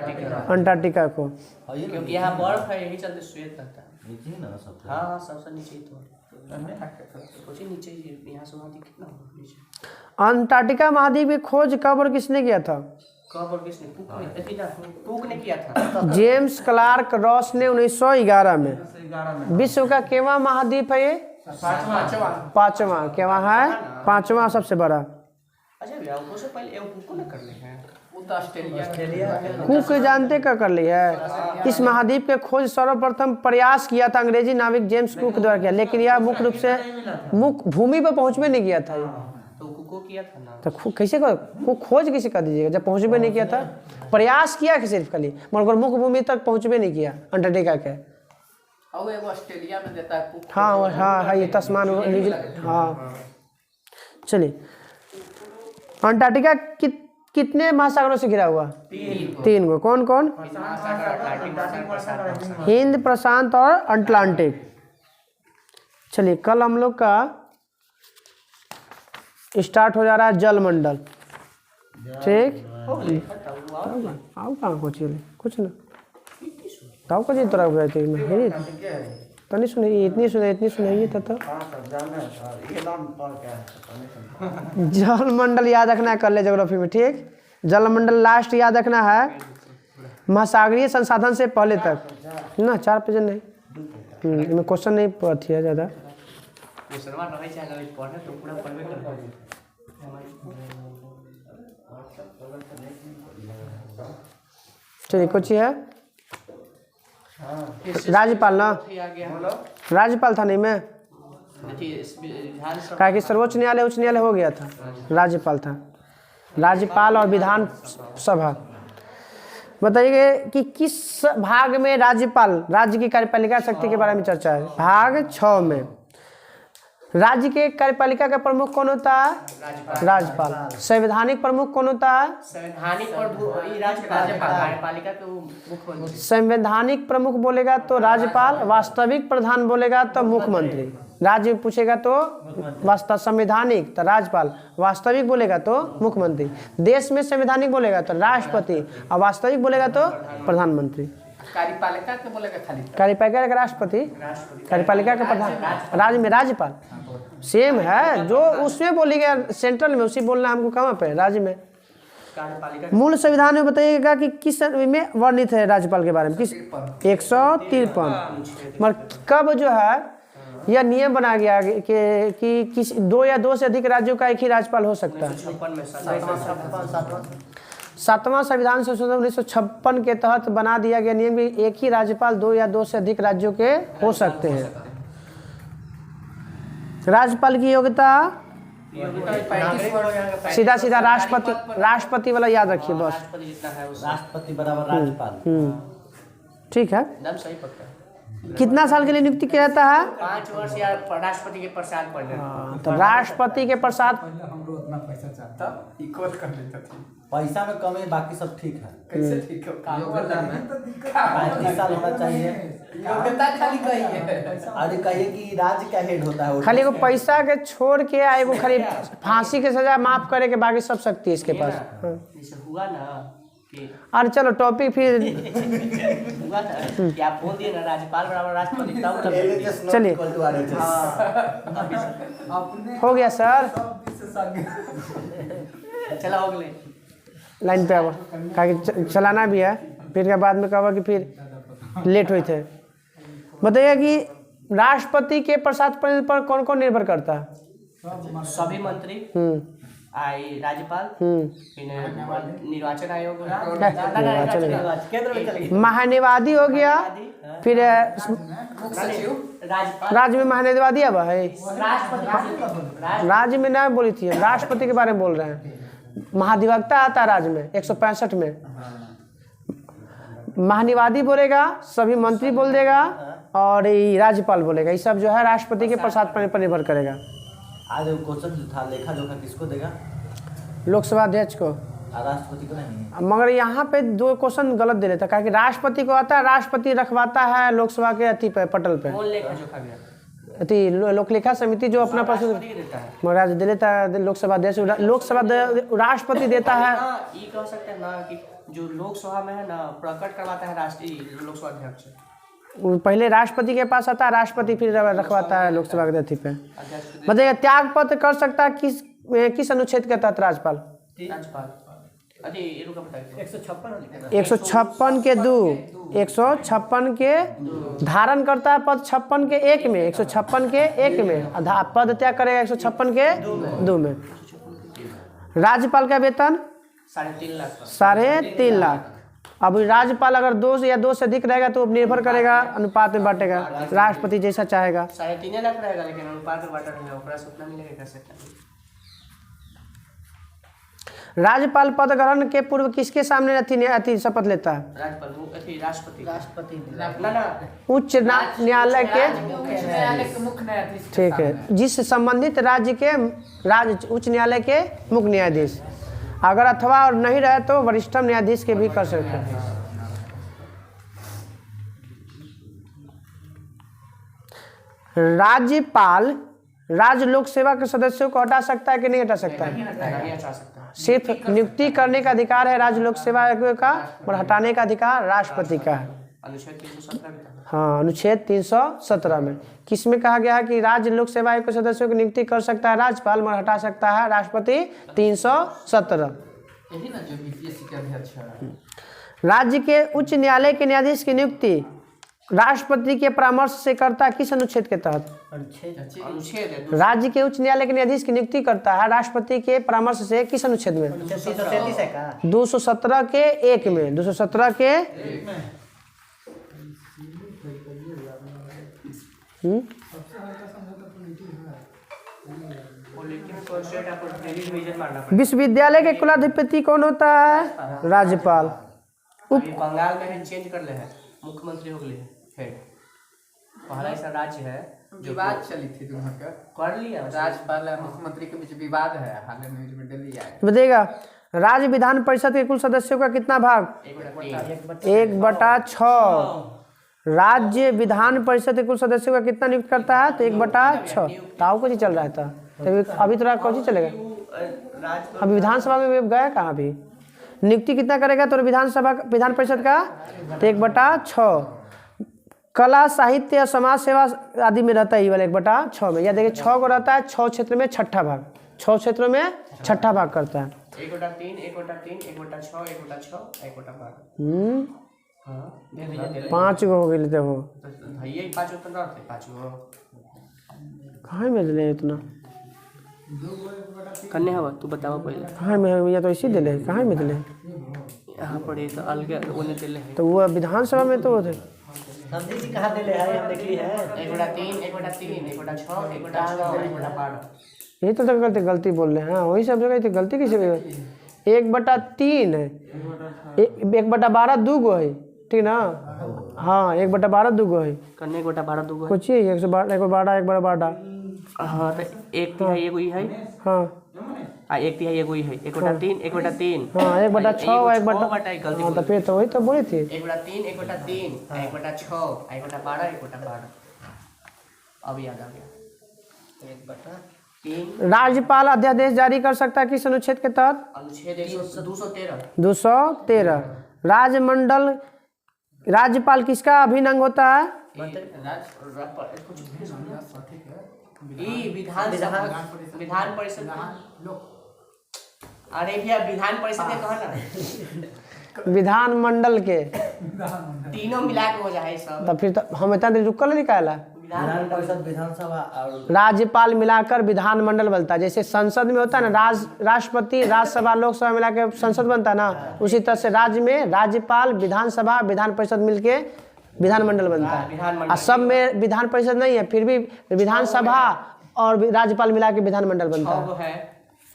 अंटार्कटिका को। क्योंकि यहाँ बर्फ है, यही चलते श्वेत कहता है। नीचे ही ना सबसे। हाँ सबसे नीचे ही तो सोचिए नीचे ही, यहाँ से वहाँ कितना होगा नीचे। अंटार्कटिका महाद्वीप की खोज कब और किसने किया था? कब और किसने? कुक ने किया था। जेम्स क्लार्क रॉस ने 1911 में। विश्व का केवां महाद्वीप है ये? पांचवा। केवां है? पांचवा सबसे बड़ा। अच्छा भैया उससे पहले कुक ने कर लिया है। वो तो ऑस्ट्रेलिया कुक जानते क्या कर ली है? इस महाद्वीप के खोज सर्वप्रथम प्रयास किया था अंग्रेजी नाविक जेम्स कुक द्वारा किया, लेकिन यह मुख्य रूप से भूमि पर पहुंच में नहीं किया था। तो कुको किया था ना। तो कैसे खोज किसे कर दीजिएगा जब पहुंच भी नहीं किया था? प्रयास किया कि सिर्फ खाली, मगर मुख्य भूमि तक पहुंच भी नहीं किया अंटार्कटिका के। और वो ऑस्ट्रेलिया में देता है कुक। हाँ हाँ हाँ, ये तस्मान हाँ। चलिए, अंटार्कटिका कितने महासागरों से घिरा हुआ? 3 गो। कौन कौन? हिंद, प्रशांत और अटलांटिक। चलिए, कल हम लोग का स्टार्ट हो जा रहा है जलमंडल। ठीक, आओ कहाँ कुछ ना ताऊ का जी तोरा गए थे मैं तो नहीं सुने, इतनी सुने ये था। तो जलमंडल याद रखना है कल ज्योग्राफी में। ठीक, जलमंडल लास्ट याद रखना है महासागरीय संसाधन से पहले तक ना। 4 पेज नहीं, इनमें क्वेश्चन नहीं पढ़ती है ज़्यादा। चलिए, कुछ है राज्यपाल ना, राज्यपाल था नहीं मैं, कहा कि सर्वोच्च न्यायालय उच्च न्यायालय हो गया था, राज्यपाल था। राज्यपाल और विधान सभा। बताइए कि किस भाग में राज्यपाल राज्य की कार्यपालिका शक्ति के बारे में चर्चा है? भाग 6 में। राज्य के कार्यपालिका का प्रमुख कौन होता है? राज्यपाल। संवैधानिक प्रमुख कौन होता है? संवैधानिक कार्यपालिका के मुख्यमंत्री। संवैधानिक प्रमुख बोलेगा तो राज्यपाल, वास्तविक प्रधान बोलेगा तो मुख्यमंत्री। राज्य पूछेगा तो वास्तव संवैधानिक तो राज्यपाल, वास्तविक बोलेगा तो मुख्यमंत्री। देश में संवैधानिक बोलेगा तो राष्ट्रपति और वास्तविक बोलेगा तो प्रधानमंत्री। कार्यपालिका के बोलेगा खाली कार्यपालिका का राष्ट्रपति, कार्यपालिका का प्रधान, राज्य में राज्यपाल। सेम है जो उसमें बोलेगा सेंट्रल में, उसी बोलना हमको कहाँ पे? राज्य में। मूल संविधान में बताइएगा कि किस में वर्णित है राज्यपाल के बारे में? किस 153। मगर कब जो है यह नियम बना गया कि किस 2 या 2 से अधिक राज्यों का एक ही राज्यपाल हो सकता है? 7वां संविधान संशोधन 1956 के तहत बना दिया गया नियम कि एक ही राज्यपाल 2 या 2 से अधिक राज्यों के हो सकते हैं। राज्यपाल की योग्यता सीधा राष्ट्रपति वाला याद रखिए बस। राष्ट्रपति बराबर राज्यपाल। ठीक है। एकदम सही पकड़ा। कितना साल के लिए नियुक्ति किया जाता है? 5 वर्ष या राष्ट्रपति के प्रसाद पहले। तो राष्ट्रपति के प्रसाद पैसा में कमी, बाकी सब ठीक है। कैसे ठीक है? 35 साल होना चाहिए। खाली कहिए, अरे कहिए कि राज्य का हेड होता है। खाली एगो पैसा के छोड़ के एगो खाली फांसी के सजा माफ करे के बाकी सब शक्ति है इसके पास। जैसे हुआ ना कि अरे चलो टॉपिक फिर हुआ था कि आप बोल दिए ना राज्यपाल बराबर राष्ट्रपति, तब चलिए हो गया सर। चला हो गए लाइन पे आवा, कहा कि चलाना भी है, फिर के बाद में कहा कि फिर लेट हुए थे। बताइए कि राष्ट्रपति के प्रसाद पर कौन कौन निर्भर करता है? सभी मंत्री आई राज्यपाल निर्वाचन आयोग केंद्र में चले महान्यायवादी हो गया, फिर राज्य में महान्यायवादी अब है, राज्य में ना बोली थी, राष्ट्रपति के बारे में बोल रहे हैं। महाधिवक्ता आता है राज्य में 165 में, महान्यायवादी बोलेगा, सभी मंत्री बोल देगा और राज्यपाल बोलेगा। ये सब जो है राष्ट्रपति के प्रसाद पाने पर निर्भर करेगा। आज क्वेश्चन था लेखा जोखा किसको देगा? लोकसभा अध्यक्ष को, राष्ट्रपति को नहीं। मगर यहाँ पे 2 क्वेश्चन गलत दे देता है कि राष्ट्रपति को आता है, राष्ट्रपति रखवाता है लोकसभा के अति पे पटल पे, अति लोकलेखा समिति जो अपना पसंद महाराज दे देता है लोकसभा अध्यक्ष, लोकसभा राष्ट्रपति देता है। ये कह सकते हैं ना कि जो लोकसभा में है ना प्रकट करवाता है राष्ट्रीय लोकसभा अध्यक्ष, पहले राष्ट्रपति के पास आता है, राष्ट्रपति फिर रखवाता है लोकसभा के अध्यक्ष पे। मतलब त्याग पत्र कर सकता है किस अनुच्छेद के तहत राज्यपाल? 156 के 2, 156 के धारण करता है पद 56 के 1 में, 156 के 1 में पद त्याग करेगा 156 के 2 में। राज्यपाल का वेतन 3.5 लाख। अब राज्यपाल अगर 2 या 2 से अधिक रहेगा तो निर्भर करेगा, अनुपात में बांटेगा, राष्ट्रपति जैसा चाहेगा। 3.5 लाख रहेगा, लेकिन अनुपात में बांटा रहेगा, ऊपर से उतना मिलेगा कैसे? राज्यपाल पद ग्रहण के पूर्व किसके सामने अति शपथ लेता है? राष्ट्रपति उच्च न्यायालय के मुख्य न्यायाधीश। ठीक है, जिस संबंधित राज्य के उच्च न्यायालय के मुख्य न्यायाधीश, अगर अथवा और नहीं रहे तो वरिष्ठतम न्यायाधीश के भी कर सकते हैं। राज्यपाल राज्य लोक सेवा के सदस्यों को हटा सकता है कि नहीं हटा सकता है? सिर्फ नियुक्ति करने का अधिकार है राज्य लोक सेवा आयोग का, और हटाने का अधिकार राष्ट्रपति का है। हाँ, अनुच्छेद 317 में किस में कहा गया है कि राज्य लोक सेवा आयोग के सदस्यों की नियुक्ति कर सकता है राज्यपाल, मगर हटा सकता है राष्ट्रपति? 317। यही ना जो बीपीएससी के अध्यक्ष है। राज्य के उच्च न्यायालय के न्यायाधीश की नियुक्ति राष्ट्रपति के परामर्श से करता है किस अनुच्छेद के तहत? अनुच्छेद राज्य के उच्च न्यायालय के न्यायाधीश की नियुक्ति करता है राष्ट्रपति के परामर्श से किस अनुच्छेद में? 217 के 1 में, 217 के विश्वविद्यालय के कुलाधिपति कौन होता है? राज्यपाल। बंगाल में चेंज कर ले है, मुख्यमंत्री हो गए हेड। पहला ऐसा राज्य है जो विवाद चली थी दोनों का, कर लिया राज्यपाल और मुख्यमंत्री के बीच विवाद है, हाल ही में दिल्ली आया। बताइएगा, राज्य विधान परिषद के कुल सदस्यों का कितना भाग? 1/6। राज्य विधान परिषद के कुल सदस्यों का कितना नियुक्त करता है? तो 1/6। ताऊ को चल रहा था अभी थोड़ा कौन चलेगा? अभी विधानसभा में गया कहाँ? अभी नियुक्ति कितना करेगा तो विधान परिषद का? तो 1/6। कला साहित्य समाज सेवा आदि में रहता है ये वाला 1/6 में। या देखिए 6 को रहता है, 6 क्षेत्र में छठा भाग, 6 क्षेत्रों में छठा भाग करता है। 1/3, 1/3, 1/6, 1/6, 1/12। 5 गो हो गए देखो, भैया 5 उतना रहते 5 गो कहाँ में दिले इतना? कन्ने हवा तू बतावा पहले। कहाँ में? या तो इसी दिले, कहाँ में दिले? यहाँ पर ये तो अलग ओने दिले है। तो वो विधानसभा में तो वो थे। समझी जी कहाँ दिले है? हम देखी है 1/3, 1/3, 1/6, 1/6, 1/12। यही तो गलती बोल रहे हैं। हाँ, वही सब जगह गलती किसी 1/3 है, 1/12 2 गो है, ठीक ना? हाँ, 1/12 2 गो है। कन्ने 1/12 2 गो है। कुछ ही 1/12 1/12। हाँ, तो 1/3 एगो ही है। हाँ, 1/3 एगो ही है। 1/3, 1/3। हाँ, 1/6 1/12। गलती हाँ, तो फिर तो वही तो बोली थी। 1/3, 1/3, 1/6, 1/12, 1/12। अब याद आ गया। 1/3। राज्यपाल अध्यादेश जारी कर सकता है किस अनुच्छेद के तहत? अनुच्छेद 213। 213। राज्यमंडल राज्यपाल किसका अभिन्न अंग होता है? विधान परिषद। अरे भैया विधान परिषद कहा ना, विधानमंडल के तीनों मिला के हो जाए सब। तब फिर तो हम इतना देर रुकल निकाला। विधान परिषद विधानसभा और राज्यपाल मिलाकर विधानमंडल बनता है। जैसे संसद में होता है ना, राष्ट्रपति, राज्यसभा, लोकसभा मिला के संसद बनता है ना, उसी तरह से राज्य में राज्यपाल, विधानसभा, विधान परिषद मिलके विधानमंडल बनता है। और सब में विधान परिषद नहीं है, फिर भी विधानसभा और राज्यपाल मिला के विधानमंडल बनता है।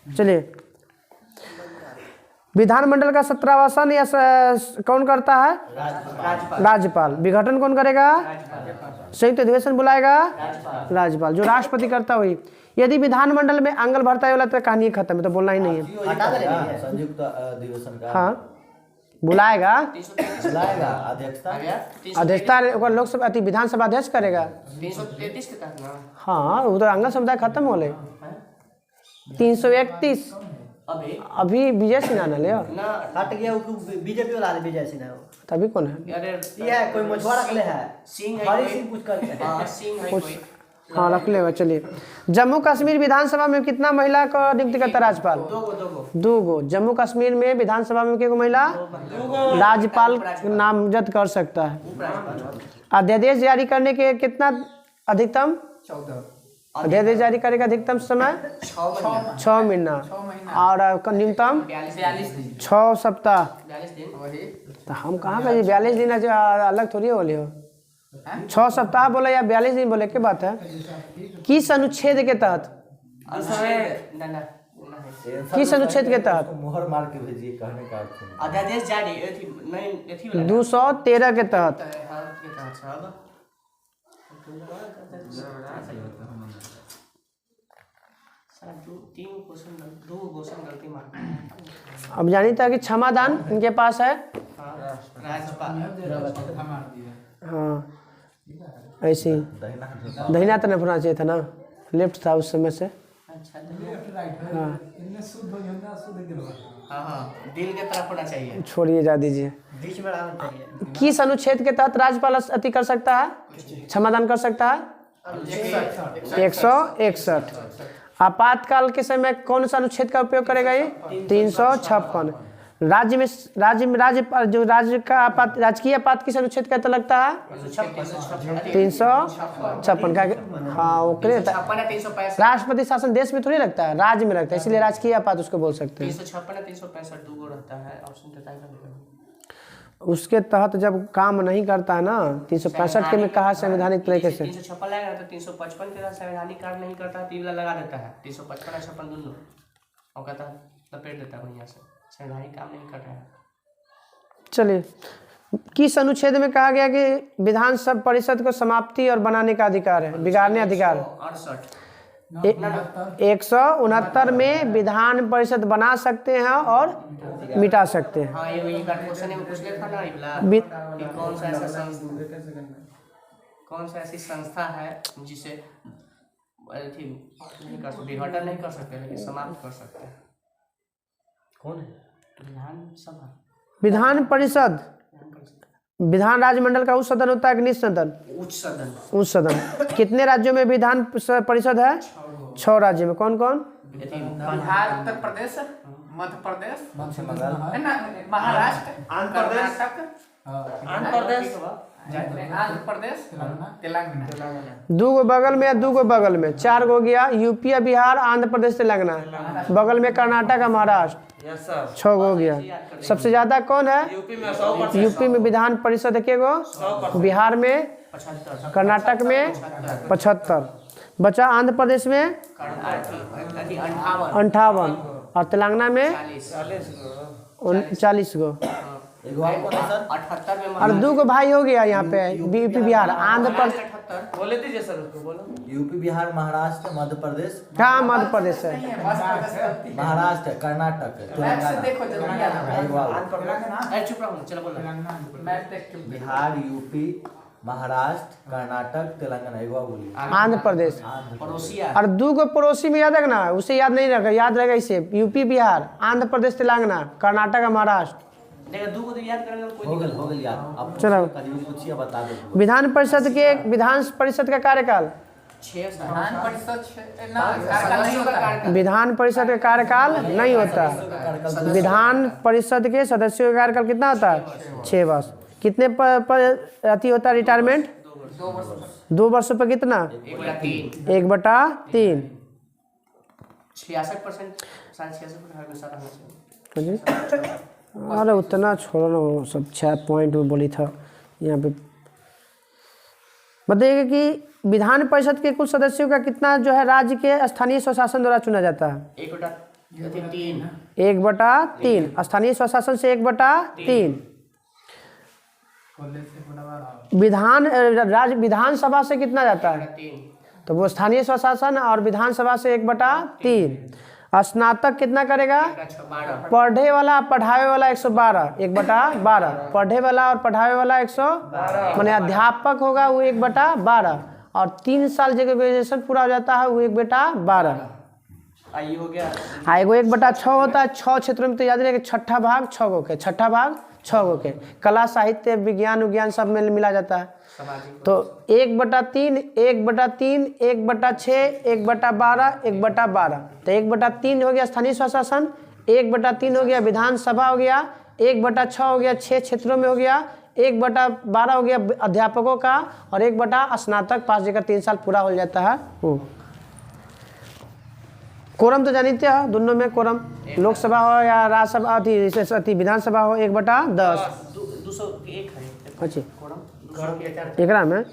चलिए, विधानमंडल का सत्रावसान या कौन करता है? राज्यपाल। विघटन कौन करेगा? संयुक्त अधिवेशन बुलाएगा राज्यपाल। जो राष्ट्रपति करता वही। यदि विधानमंडल में अंगल भरता है वाला तो कहानी खत्म है, तो बोलना ही नहीं है। संयुक्त अधिवेशन का हाँ, बुलाएगा अध्यक्षता लोकसभा विधानसभा अध्यक्ष करेगा। 333 के तहत ना। हाँ, वो तो अंगल समुदाय खत्म हो ले। 331 अभी विजय सिन्हा ना ले हट गया, बीजेपी वाला विजय सिन्हा। तभी कौन है? ये है कोई मछुआरा रख ले है, सिंह है हरी कोई। सिंह कुछ करके। हाँ, सिंह है कोई। हाँ, रख लेगा। चलिए, जम्मू कश्मीर विधानसभा में कितना महिला को नियुक्त करता है राज्यपाल? दो गो। जम्मू कश्मीर में विधानसभा में कितने महिला राज्यपाल नामजद कर सकता है। अध्यादेश जारी करने के कितना अधिकतम? 14 अध्यादेश जारी करने का अधिकतम समय 6 महीना और न्यूनतम 42 दिन। 6 सप्ताह। 42 दिन। वही तो हम कहाँ का 42 दिन अलग थोड़ी बोले हो। 6 सप्ताह बोले या 42 दिन बोले, क्या बात है? किस अनुच्छेद के तहत? किस अनुच्छेद के तहत? मोहर मार के भेजिए, कहने का अर्थ है। अध्यादेश जारी 213 के तहत। अब जानी था कि क्षमादान इनके पास है। हाँ, ऐसे ही दहिना तो नहीं होना चाहिए था ना, लेफ्ट था उस समय से। हाँ, दिल के तरफ होना चाहिए। छोड़िए, जा दीजिए। बीच में रहना चाहिए। किस अनुच्छेद के तहत राज्यपाल अति कर सकता है, क्षमादान कर सकता है? 161। आपातकाल के समय कौन सा अनुच्छेद का उपयोग करेगा ये? 356। राज्य का राजकीय आपात किस अनुच्छेद का लगता है? 356 का। हाँ, वो राष्ट्रपति शासन देश में थोड़ी लगता है, राज्य में लगता है, इसलिए राजकीय आपात उसको बोल सकते हैं। 356 365 दो रहता है। ऑप्शन देता है उसके तहत जब काम नहीं करता है ना, 365 के में कहा संवैधानिक तरीके से 356 लगेगा तो 355 के साथ संवैधानिक कार्य नहीं करता है, तीवला लगा देता है। 355 और 56 दोनों और कहता है लपेट देता है बढ़िया से, संवैधानिक काम नहीं कर रहा है। चलिए, किस अनुच्छेद में कहा गया कि विधान परिषद को समाप्ति और बनाने का अधिकार है, बिगाड़ने अधिकार? 169 में विधान परिषद बना सकते हैं और मिटा सकते हैं। हाँ, ये क्वेश्चन में पूछ लिया था ना कि कौन सा ऐसी संस्था है जिसे विघटन नहीं कर सकते लेकिन समाप्त कर सकते हैं? कौन है? विधानसभा। विधान परिषद विधान राज्यमंडल का उच्च सदन होता है कि निच्च सदन? उच्च सदन। उच्च सदन। कितने राज्यों में विधान परिषद है? 6 राज्यों में। कौन कौन? बिहार, उत्तर प्रदेश, मध्य प्रदेश, महाराष्ट्र, आंध्र प्रदेश, तेलंगाना। 2 गो बगल में या 2 गो बगल में? 4 गो गया। यूपी, बिहार, आंध्र प्रदेश, तेलंगाना। बगल में कर्नाटक और महाराष्ट्र। 6 गो गया। सबसे ज्यादा कौन है? यूपी में विधान परिषद के गो, बिहार में, कर्नाटक में 75, बचा आंध्र प्रदेश में 58 और तेलंगाना में 40 गो। 78 में और 2 गो भाई हो गया यहाँ पे, यूपी बिहार आंध्र प्रदेश। बोले दीजिए सर उसको, बोलो। यूपी, बिहार, महाराष्ट्र, मध्य प्रदेश। हाँ, मध्य प्रदेश है। महाराष्ट्र, कर्नाटक, तेलंगाना। चुप रहो, चलो बोलो। बिहार, यूपी, महाराष्ट्र, कर्नाटक, तेलंगाना। एक बार बोलिए। आंध्र प्रदेश। पड़ोसी और 2 गो पड़ोसी में याद रखना, उसे याद नहीं रखा, याद रहेगा इसे। यूपी बिहार, आंध्र प्रदेश, तेलंगाना, कर्नाटक और महाराष्ट्र। देखो 2 को तो याद करने में कोई हो गया यार। अब चलो, पूछिए, बता दो। विधान परिषद का कार्यकाल? 6 विधान परिषद नहीं होता। विधान परिषद का कार्यकाल नहीं होता। विधान परिषद के सदस्यों का कार्यकाल कितना होता है? 6 वर्ष। कितने अति होता है रिटायरमेंट? 2 वर्ष 2 वर्षों पर कितना? 1/3 66% 66% हमेशा रहना चाहिए। अरे उतना छोड़ो ना, वो सब 6 पॉइंट में बोली था यहाँ पे। बताइएगा कि विधान परिषद के कुल सदस्यों का कितना जो है राज्य के स्थानीय स्वशासन द्वारा चुना जाता है? 1/3 1/3 स्थानीय स्वशासन से 1/3 विधानसभा से कितना जाता है? 3 तो वो स्थानीय स्वशासन और विधानसभा से 1/3। स्नातक कितना करेगा? 12 पढ़े वाला पढ़ावे वाला 112 1/12 पढ़े वाला और पढ़ावे वाला 112 माने अध्यापक होगा वो 1/12 और 3 साल जब ग्रेजुएशन पूरा हो जाता है वो 1/12। आई हो गया। एगो 1/6 होता है 6 क्षेत्रों में, तो याद रहे छठा भाग 6 गो के, छठा भाग 6 गो के। कला साहित्य विज्ञान सब में मिला जाता है। तो 1/3 1/3 1/6 1/12 1/12। तो 1/3 हो गया स्थानीय स्वशासन, 1/3 हो गया विधानसभा हो गया, 1/6 हो गया 6 क्षेत्रों में हो गया, 1/12 हो गया अध्यापकों का और 1/ स्नातक पास जगह 3 साल पूरा हो जाता है वो। कोरम तो जानते हो दोनों में, कोरम लोकसभा हो या राज्यसभा अति विधानसभा हो 1/10। 201 है। अच्छा एकरा में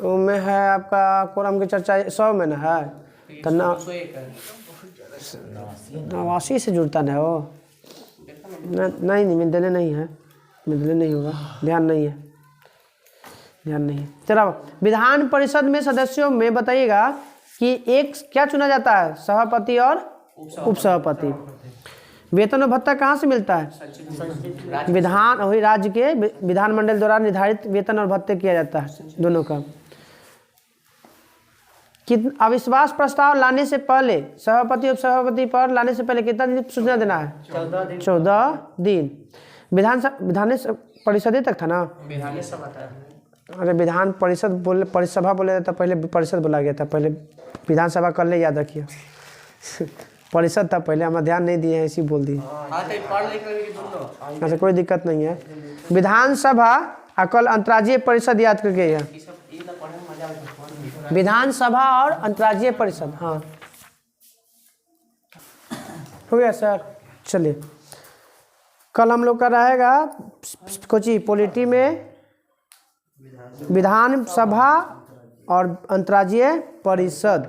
में है आपका कोरम की चर्चा 100 में ना है, तो 201 है। 89 से जुड़ता ना वो। नहीं मिलने नहीं है, मिलने नहीं होगा, ध्यान नहीं है। चलो विधान परिषद में सदस्यों में बताइएगा कि एक क्या चुना जाता है? सभापति और उपसभापति। वेतन और भत्ता कहाँ से मिलता है? विधान वही राज्य के विधानमंडल द्वारा निर्धारित वेतन और भत्ते किया जाता है दोनों का। अविश्वास प्रस्ताव लाने से पहले सभापति उपसभापति पर लाने से पहले कितना दिन सूचना देना है? 14 दिन। विधान परिषद तक था ना? अरे विधान परिषद बोले, परिसभा बोले था पहले, परिषद बोला गया था पहले, विधानसभा कर ले, याद रखिए। परिषद था पहले, हम ध्यान नहीं दिए हैं, इसी बोल दिए। अच्छा कोई दिक्कत नहीं है। विधानसभा अकल अंतर्राज्यीय परिषद याद करके है, विधानसभा और अंतर्राज्यीय परिषद। हाँ हो गया सर। चलिए कल हम लोग का रहेगा कोची पॉलिटी में विधानसभा और अंतर्राज्यीय परिषद।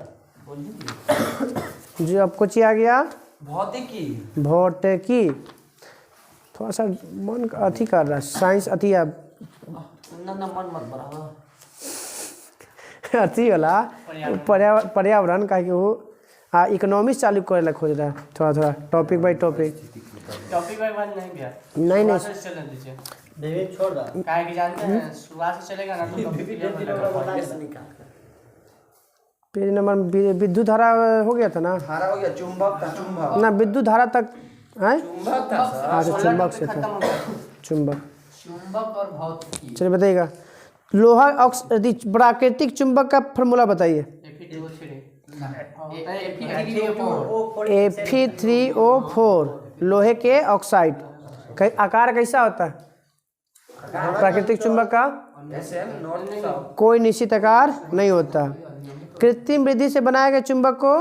जो अब कुछ आ गया भौतिकी। थोड़ा सा मन अथी कर रहा है, साइंस अथी अथी वाला पर्यावरण का वो इकोनॉमिक्स चालू करे ला खोज रहा है, थोड़ा टॉपिक बाय टॉपिक। नहीं छोड़ रहा काहे कि जानते हैं शुरुआत से चलेगा ना तो पेज नंबर विद्युत धारा हो गया था ना? धारा हो गया, चुंबक ना विद्युत धारा तक है। चुंबक था सर। चुंबक से था, चुंबक और भौतिकी। चलिए बताइएगा लोहा यदि प्राकृतिक चुंबक का फॉर्मूला बताइए। Fe3O4 लोहे के ऑक्साइड। आकार कैसा होता है प्राकृतिक चुंबक का? कोई निश्चित आकार नहीं होता। कृत्रिम वृद्धि से बनाए गए चुंबक को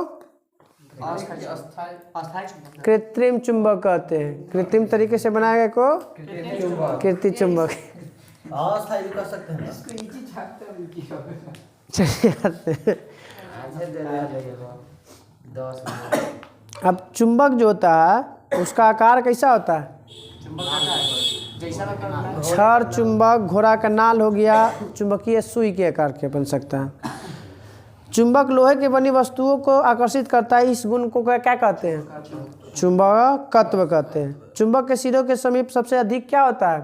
कृत्रिम चुंबक कहते हैं। कृत्रिम तरीके से बनाए गए को कृत्रिम चुंबक। कर सकते हैं। चलिए अब चुंबक जो होता है उसका आकार कैसा होता है? छड़ चुंबक, घोड़ा का नाल हो गया, चुंबकीय सुई के आकार के बन सकता है। चुंबक लोहे की बनी वस्तुओं को आकर्षित करता है, इस गुण को क्या कहते हैं? चुंबकत्व कहते हैं। चुंबक के सिरों के समीप सबसे अधिक क्या होता है?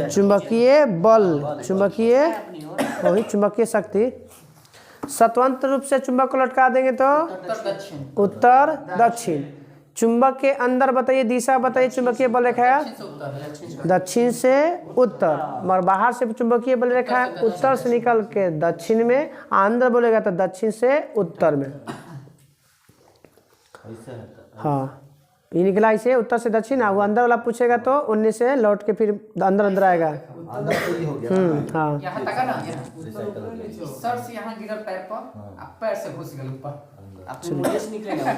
चुंबकीय बल, चुंबकीय शक्ति। स्वतंत्र रूप से चुंबक को लटका देंगे तो उत्तर दक्षिण। चुंबक के अंदर बताइए, दिशा बताइए, चुंबकीय बल रेखा है दक्षिण से उत्तर, और बाहर से चुंबकीय बल रेखा है उत्तर से निकल के दक्षिण में, अंदर बोलेगा तो दक्षिण से उत्तर में। हाँ ये निकला इसे उत्तर से दक्षिण, वो अंदर वाला पूछेगा तो 19 से लौट के फिर अंदर आएगा अंदर से ही हो गया ना। हाँ यहाँ तक है ना, यहाँ रिसाइकल हो गया। सर से यहाँ गिरल पैर पर, अब पैर से घुस गए ऊपर। अपने मुझे से निकलेगा,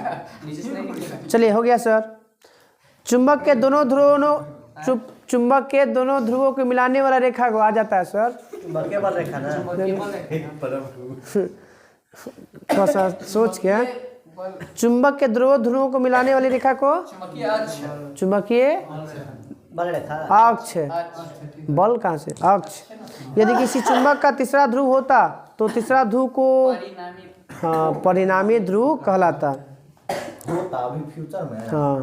नीचे से नहीं निकलेगा। चलिए हो गया सर। चुंबक के दोनों चुंबक के दोनों ध्रुवों को मिलाने वाला रेखा को आ जाता है सर। बल्कि बल रेखा ना। थोड़ा सा सोच के, चुंबक के दोनों ध्रुवों को मिलाने वाली रेखा को चुंबकीय अक्ष, चुंबकीय बल रेखा। अक्ष। बल कहाँ से? अक्ष। यदि किसी चुंबक का तीसरा ध्रुव होता तो तीसरा ध्रुव को परिणामी हाँ परिणामी ध्रुव कहलाता। होता अभी फ्यूचर में। हाँ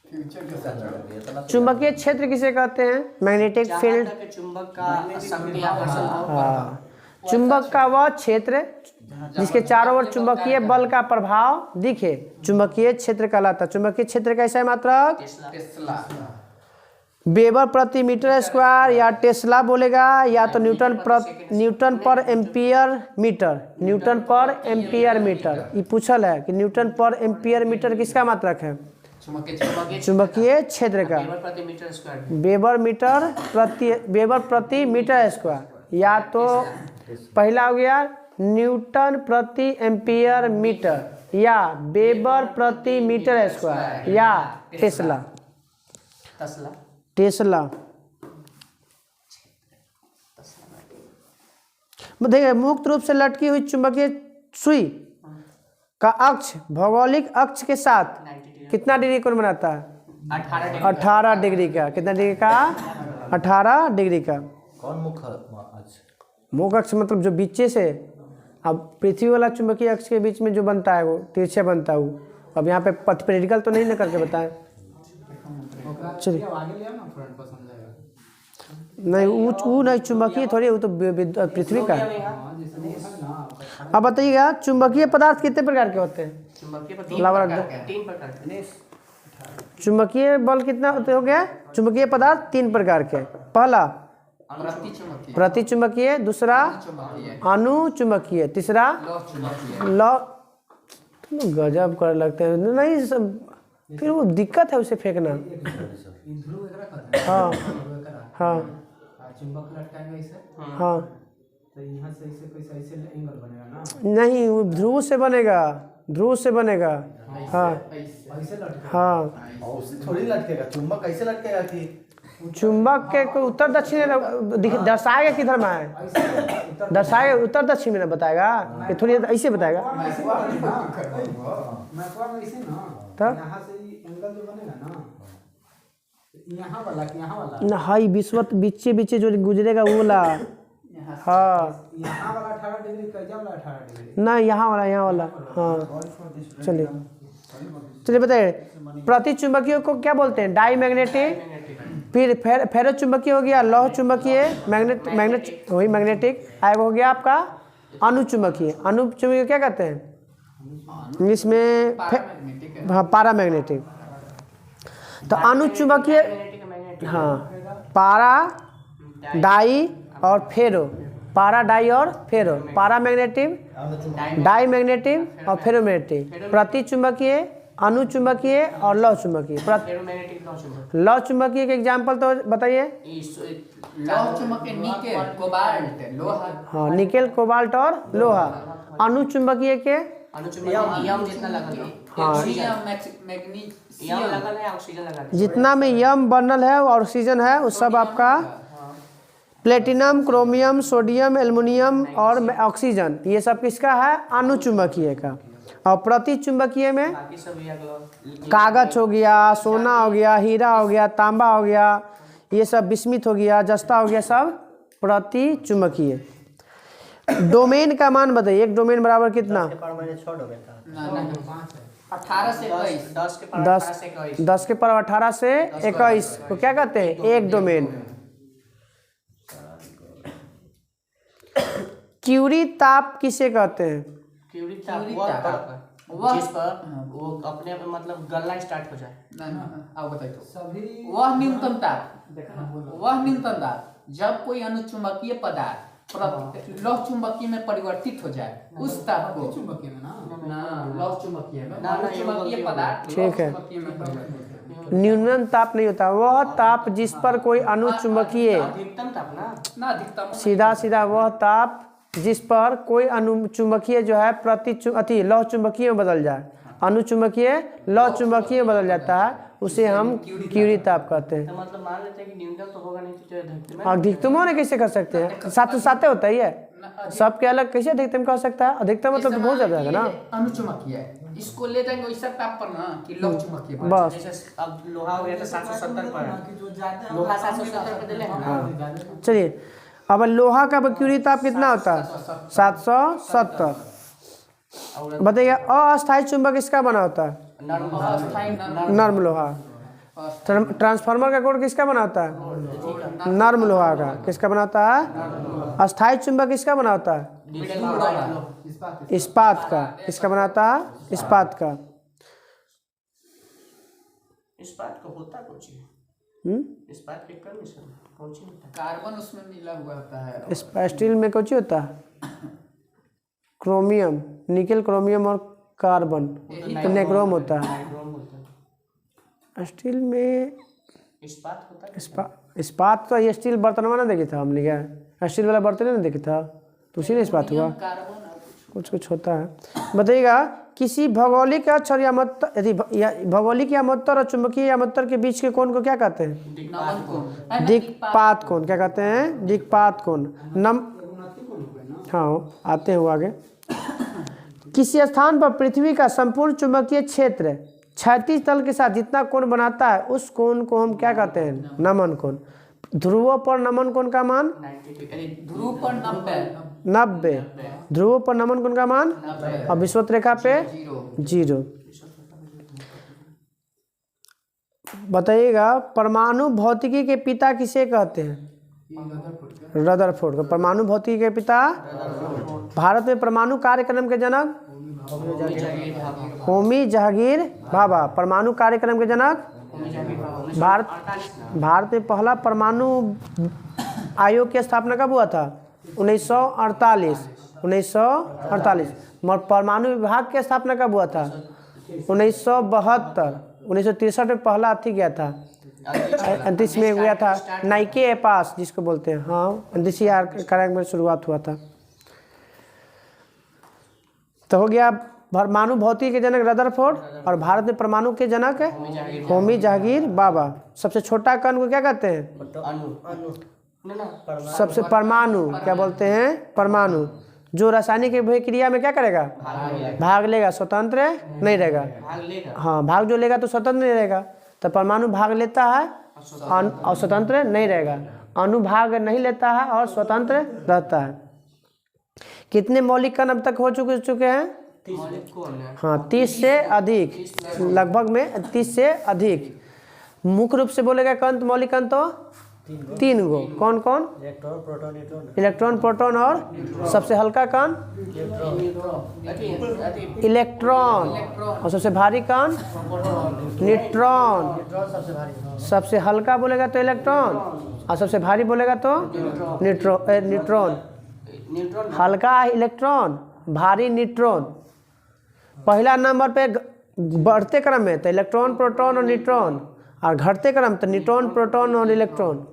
फ्यूचर के साथ चुंबकीय क्षेत्र किसे कहते हैं? Magnetic field. जहाँ तक चुंबक का शक्ति आकर्षण हो, हाँ चुंबक का वह क्षेत्र जिसके चारों ओर चुंबकीय बल का प्रभाव दिखे चुंबकीय क्षेत्र कहलाता। चुंबकीय क्षेत्र कैसा है मात्रक? टेस्ला, वेबर प्रति मीटर स्क्वायर या टेस्ला बोलेगा, या तो न्यूटन पर एम्पियर मीटर। न्यूटन पर एम्पियर मीटर ये पूछल है कि न्यूटन पर एम्पियर मीटर किसका मात्रक है? चुंबकीय क्षेत्र का। वेबर प्रति मीटर स्क्वायर। वेबर प्रति मीटर स्क्वायर, या तो पहला हो गया न्यूटन प्रति एम्पियर मीटर या वेबर प्रति मीटर स्क्वायर या टेस्ला। टेस्ला देखिए, मुक्त रूप से लटकी हुई चुंबकीय सुई का अक्ष भौगोलिक अक्ष के साथ कितना डिग्री कोण बनाता है? 18 डिग्री का। कितना डिग्री का? 18 डिग्री का। कौन मुख्य अक्ष? मुख्य अक्ष मतलब जो बीचे से, अब पृथ्वी वाला चुंबकीय अक्ष के बीच में जो बनता है वो तिरछे बनता है वो। अब यहाँ पे प्रैक्टिकल तो नहीं ना करके बताएं। चलिए नहीं वो नहीं चुंबकीय थोड़ी, वो तो पृथ्वी का है। अब बताइएगा चुंबकीय पदार्थ कितने प्रकार के होते हैं? चुंबकीय पर तीन प्रकार के। चुंबकीय बल कितना हो गया? चुंबकीय पदार्थ 3 प्रकार के। पहला प्रति चुंबकीय, दूसरा अनुचुंबकीय, तीसरा गजब कर लगते हैं नहीं सब, फिर वो दिक्कत है उसे फेंकना। हाँ हाँ चुंबक लटकाएंगे इसे, हाँ तो यहाँ से इसे कोई ऐसे एंगल बनेगा ना। नहीं वो ध्रुव से बनेगा, ध्रुव से बनेगा। हाँ ऐसे लटका। हाँ और उससे थोड़ी लटकेगा, चुंबक कैसे लटकेगा कि चुंबक के कोई उत्तर दक्षिण दर्शाएगा किधर में है? दर्शाएगा उत्तर दक्षिण में ना बताएगा कि थोड़ी ऐसे बताएगा मैपवा में ऐसे ना, तब यहाँ से एंगल जो बनेगा ना, यहाँ वाला कि यहाँ वाला, ना हाई विश्वत बीचे बीचे जो गुजरेगा वो वाला। हाँ यहाँ वाला 18 डिग्री, कैजा वाला 18 डिग्री ना यहाँ वाला। हाँ चलिए चलिए बताइए, प्रति चुंबकीय को क्या बोलते हैं? Diamagnetic. फिर फेरो चुंबकीय हो गया, लौह चुंबकीय, मैग्नेट वही मैग्नेटिक। आगे हो गया आपका अनुचुंबकीय। अनुचुंबकीय क्या कहते हैं इंग्लिश में? हाँ पारामैग्नेटिक। तो अनुचुंबकीय, हाँ पारा, डाई और फेरो। पारा, डाई और फेरो। पारामैग्नेटिक, डाई मैग्नेटिक और फेरोमैग्नेटिक। प्रति चुंबकीय, अनुचुंबकीय और लौह चुंबकीय। लौह चुंबकीय के एग्जाम्पल तो बताइए। लौह चुंबकीय निकेल, कोबाल्ट, लोहा। हाँ निकेल, कोबाल्ट और लोहा। अनुचुंबकीय के जितना लगल है, मैग्नीशियम लगल है, ऑक्सीजन लगा है। जितना में यम बर्नल है और ऑक्सीजन है वो सब आपका प्लेटिनम, क्रोमियम, सोडियम, एल्युमिनियम और ऑक्सीजन, ये सब किसका है? अनुचुंबकीय का। और प्रति चुंबकीय में बाकी सब ये अगला कागज हो गया, सोना हो गया, हीरा हो गया, तांबा हो गया, ये सब बिस्मित हो गया, जस्ता हो गया, सब प्रति चुंबकीय। डोमेन का मान बताइए, एक डोमेन बराबर कितना? 18 से 21, 10 के पावर 18 से 21। 10 के पावर 18 से 21 को क्या कहते हैं? एक डोमेन। क्यूरी ताप किसे कहते हैं? क्यूरी ताप जिस पर वो अपने आप मतलब गलना स्टार्ट हो जाए। आओ बताइए तो। सभी वह न्यूनतम ताप जब कोई अनुचुंबकीय पदार्थ लौह चुंबकीय में परिवर्तित हो जाए, उस ताप को चुंबकीय में ना, लौह चुंबकीय में ना, चुंबकीय पदार्थ ठीक है। चुंबकीय में परिवर्तित न्यूनतम ताप नहीं होता, वह ताप जिस पर कोई अणु चुंबकीय, अधिकतम ताप ना अधिकतम सीधा सीधा वह ताप जिस पर कोई अणु चुंबकीय जो है अति लौह चुंबकीय में बदल जाए, अणु चुंबकीय लौह चुंबकीय में बदल जाता है, उसे हम क्यूरी ताप कहते हैं। तो मतलब मान लेते हैं कि न्यूनतम तो होगा नहीं तो अधिकतम है। अधिकतम होने कैसे कर सकते हैं, साथ साथ होता ही है, सबके अलग कैसे अधिकतम कह सकता है, अधिकतम मतलब तो बहुत ज्यादा है ना। अनुचुंबकीय है, इसको ले जाएंगे वैसा ताप पर ना कि लौह चुंबकीय पर। बस जैसे अब लोहा हो गया तो 770 पर है, लोहा 770 पर दिले हैं ना। चलिए अब लोहा का क्यूरी ताप कितना होता है 770। बताइए अस्थायी चुंबक इसका बना होता है नर्म लोहा। ट्रांसफार्मर का कोड किसका बना होता है नर्म लोहा का। किसका बना होता है अस्थायी चुंबक किसका बना होता है इस्पात का। किसका बना होता है इस्पात का। इस्पात को होता कुछ इस्पात के कंडीशन कौन सी होता है? कार्बन उसमें मिला हुआ होता है। स्टील में कौन सी होता है क्रोमियम, निकेल, क्रोमियम और कार्बन तो नेक्रोम होता है। नाइट्रोम होता है। स्टील में इस्पात होता है। इस्पात तो ये स्टील बर्तन में ना देखी था हमने, क्या स्टील वाला बर्तन नहीं देखी था तो उसी ने इस्पात हुआ। कुछ कुछ होता है। बताइएगा किसी भौगोलिक अक्षर या मत्तर यदि भौगोलिक या मत्तर और चुंबकीय या मत्तर के बीच के कोण को क्या कहते हैं दिक्पात कोण। क्या कहते हैं दिक्पात कोण। हाँ आते हैं वो आगे। किसी स्थान पर पृथ्वी का संपूर्ण चुंबकीय क्षेत्र क्षैतिज तल के साथ जितना कोण बनाता है उस कोण को हम क्या कहते हैं नमन कोण। ध्रुवों पर नमन कोण का मान 92 ध्रुव पर 90। ध्रुवों पर नमन कोण का मान और विषुवत रेखा पे 0। बताइएगा परमाणु भौतिकी के पिता किसे कहते हैं रदरफोर्ड को। परमाणु भौतिकी के पिता भारत में परमाणु कार्यक्रम के जनक होमी जहांगीर भाभा। परमाणु कार्यक्रम के जनक भारत में पहला परमाणु आयोग की स्थापना कब हुआ था 1948। मगर परमाणु विभाग की स्थापना कब हुआ था 1972। 1963 में पहला अथी गया था अंतरिक्ष में गया था नाइके पास जिसको बोलते हैं। हाँ अंतरिक्ष कार्यक्रम में शुरुआत हुआ था। तो हो गया परमाणु भौतिकी के जनक रदरफोर्ड और भारत में परमाणु के जनक होमी जहांगीर बाबा। सबसे छोटा कण को क्या कहते हैं सबसे परमाणु क्या बोलते हैं परमाणु। जो रासायनिक अभिक्रिया में क्या करेगा भाग लेगा स्वतंत्र नहीं रहेगा। हाँ भाग जो लेगा तो स्वतंत्र नहीं रहेगा। तो परमाणु भाग लेता है और स्वतंत्र नहीं रहेगा। अणु भाग नहीं लेता है और स्वतंत्र रहता है। कितने मौलिक कण अब तक हो चुके हैं हाँ 30 से अधिक लगभग में 30 से अधिक। मुख्य रूप से बोलेगा कण मौलिक कण तो 3 गो। कौन कौन इलेक्ट्रॉन प्रोटॉन और सबसे हल्का कण इलेक्ट्रॉन और सबसे भारी कण न्यूट्रॉन। सबसे हल्का बोलेगा तो इलेक्ट्रॉन और सबसे भारी बोलेगा तो न्यूट्रॉन। हल्का इलेक्ट्रॉन भारी न्यूट्रॉन। पहला नंबर पे बढ़ते क्रम में तो इलेक्ट्रॉन प्रोटॉन और न्यूट्रॉन और घटते क्रम तो न्यूट्रॉन प्रोटॉन और इलेक्ट्रॉन।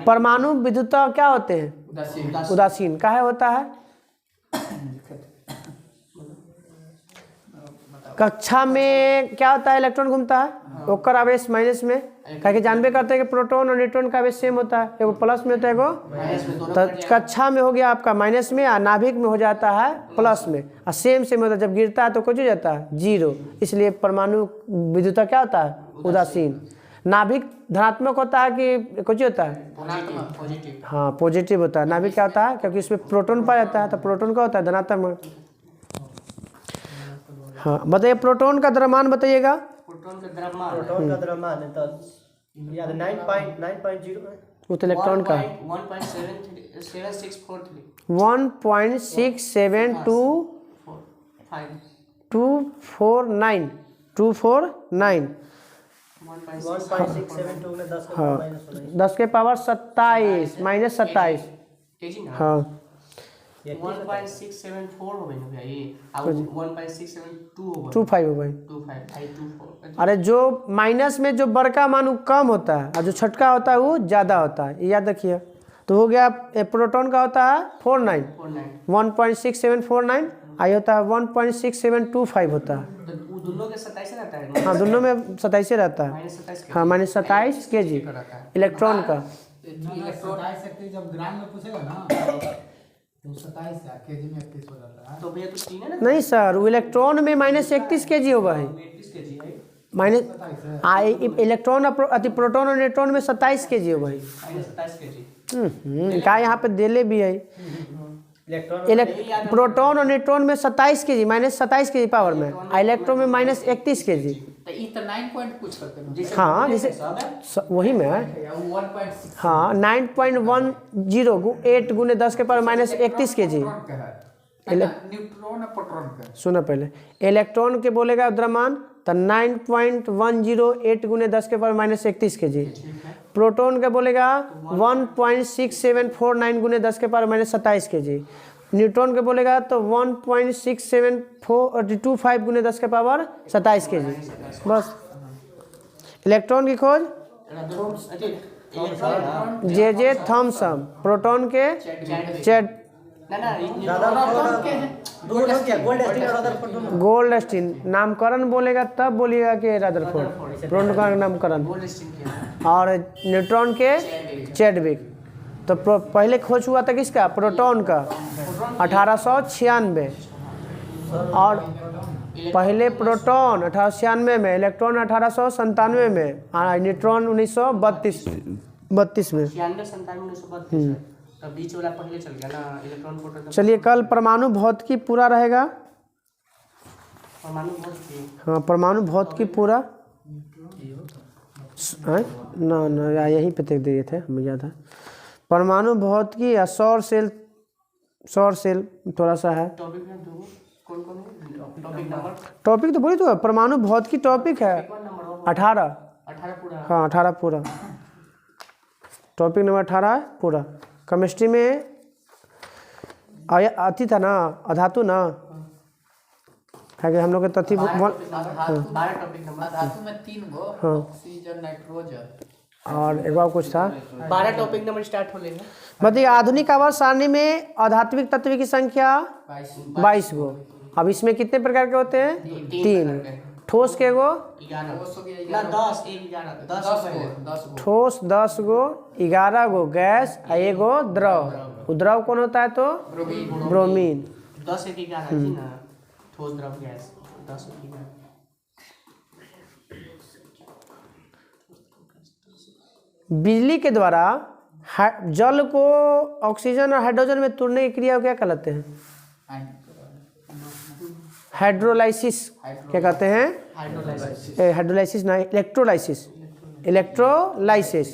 परमाणु विद्युतः क्या होते हैं उदासीन काहे होता है। कक्षा में क्या होता है इलेक्ट्रॉन घूमता है ओकर आवेश माइनस में कह जानबे करते हैं कि प्रोटॉन और न्यूट्रॉन का आवेश सेम होता है। एगो प्लस में होता है एगो तो कक्षा में हो गया आपका माइनस में और नाभिक में हो जाता है प्लस में और सेम होता है। जब गिरता है तो कुछ हो जाता है 0। इसलिए परमाणु विद्युतः क्या होता है उदासीन। नाभिक धनात्मक होता है कि कुछ होता है हाँ पॉजिटिव होता है। नाभिक क्या होता है क्योंकि इसमें प्रोटॉन पाया जाता है तो प्रोटॉन का होता है धनात्मक। हाँ बताइए प्रोटॉन का द्रव्यमान बताइएगा। प्रोटॉन का द्रव्यमान तो याद 9.0 वो तो इलेक्ट्रॉन का 1.67249 1.672 में 10 हाँ माइनस 10 के पावर 27 -27 हाँ 1.674 हो गई ना भैया ये, अब 1.672 हो गई, 25 हो गई। 25 अरे जो माइनस में जो बड़का मान वो कम होता है और जो छोटका होता है वो ज़्यादा होता है, ये याद रखिए। तो हो गया प्रोटॉन का होता है 49 1.6749, आई होता है 1.6725 होता है। तो वो दोनों के 27 रहता है, हाँ दोनों में 27 रहता है। -27 हाँ -27 kg रहता है। इलेक्ट्रॉन का। इलेक्ट्रॉन 27 शक्ति जब ग्राम में पूछेगा ना तो 27 केजी में 31 हो जाता है। तो भैया तो 3 है ना, नहीं सर, वो इलेक्ट्रॉन में -31 kg होगा है, 31 kg है, माइनस इलेक्ट्रॉन अति प्रोटॉन और न्यूट्रॉन में 27 kg होगा है। -27 kg। क्या यहाँ पे देले भी है प्रोटॉन और न्यूट्रॉन में 27 kg -27 kg पावर में, इलेक्ट्रॉन में -31 kg। तो ये तो 9 पॉइंट कुछ करते हैं हाँ जैसे वही में है। 1.6 हाँ 9.10 8 गुने 10 के पावर -31 kg। न्यूट्रॉन और प्रोटॉन का सुनो पहले, इलेक्ट्रॉन के बोलेगा द्रव्यमान तो 9.108 गुने 10 के पावर -31 kg। प्रोटॉन का बोलेगा 1.6749 गुने 10 के पावर -27 kg। न्यूट्रॉन के बोलेगा तो 1.6725 गुने 10 के पावर 27 kg। बस इलेक्ट्रॉन की खोज जे थॉमसन, प्रोटॉन के चैड गोल्ड स्टीन। नामकरण बोलेगा तब बोलिएगा कि रदरफोर्ड, प्रोटॉन का नामकरण, और न्यूट्रॉन के चैडविक। तो पहले खोज हुआ था किसका, प्रोटॉन का 1896, और पहले प्रोटॉन 1896 में, इलेक्ट्रॉन 1897 में, और न्यूट्रॉन 1932 में। 96-97-1932 तब बीच वाला पहले चल गया ना, इलेक्ट्रॉन प्रोटॉन। चलिए कल परमाणु भौतिकी पूरा रहेगा। परमाणु भौतिकी, हाँ परमाणु भौतिकी पूरा ना यहीं पे देख दिए थे, हमें याद है। परमाणु भौतिकी या सौर सेल थोड़ा सा है। टॉपिक है दो, कौन-कौन है टॉपिक नंबर? टॉपिक तो बोली तो परमाणु भौतिकी टॉपिक है 18। 18 पूरा। हाँ 18 पूरा, टॉपिक नंबर 18 पूरा। केमिस्ट्री में अति था ना, अधातु ना है कि हम लोग के तथी 12 टॉपिक नंबर। धातु में 3 गो, हाँ। ऑक्सीजन, नाइट्रोजन, और एक बार कुछ था। 12 टॉपिक नंबर स्टार्ट हो लेगा। बताइए आधुनिक आवर्त सारणी में अधात्विक तत्व की संख्या 22 गो। अब इसमें कितने प्रकार के होते हैं? 3। ठोस के गो 11 ना 10 11 ठोस 10 गो, 11 गो गैस और 1 गो द्रव। द्रव कौन होता है तो ब्रोमीन। 10 1 11 जी ना, ठोस द्रव गैस 10 1 11। बिजली के द्वारा जल को ऑक्सीजन और हाइड्रोजन में तोड़ने की क्रिया को क्या कहलाते हैं? हाइड्रोलाइसिस। क्या कहते हैं? हाइड्रोलाइसिस ना, इलेक्ट्रोलाइसिस। इलेक्ट्रोलाइसिस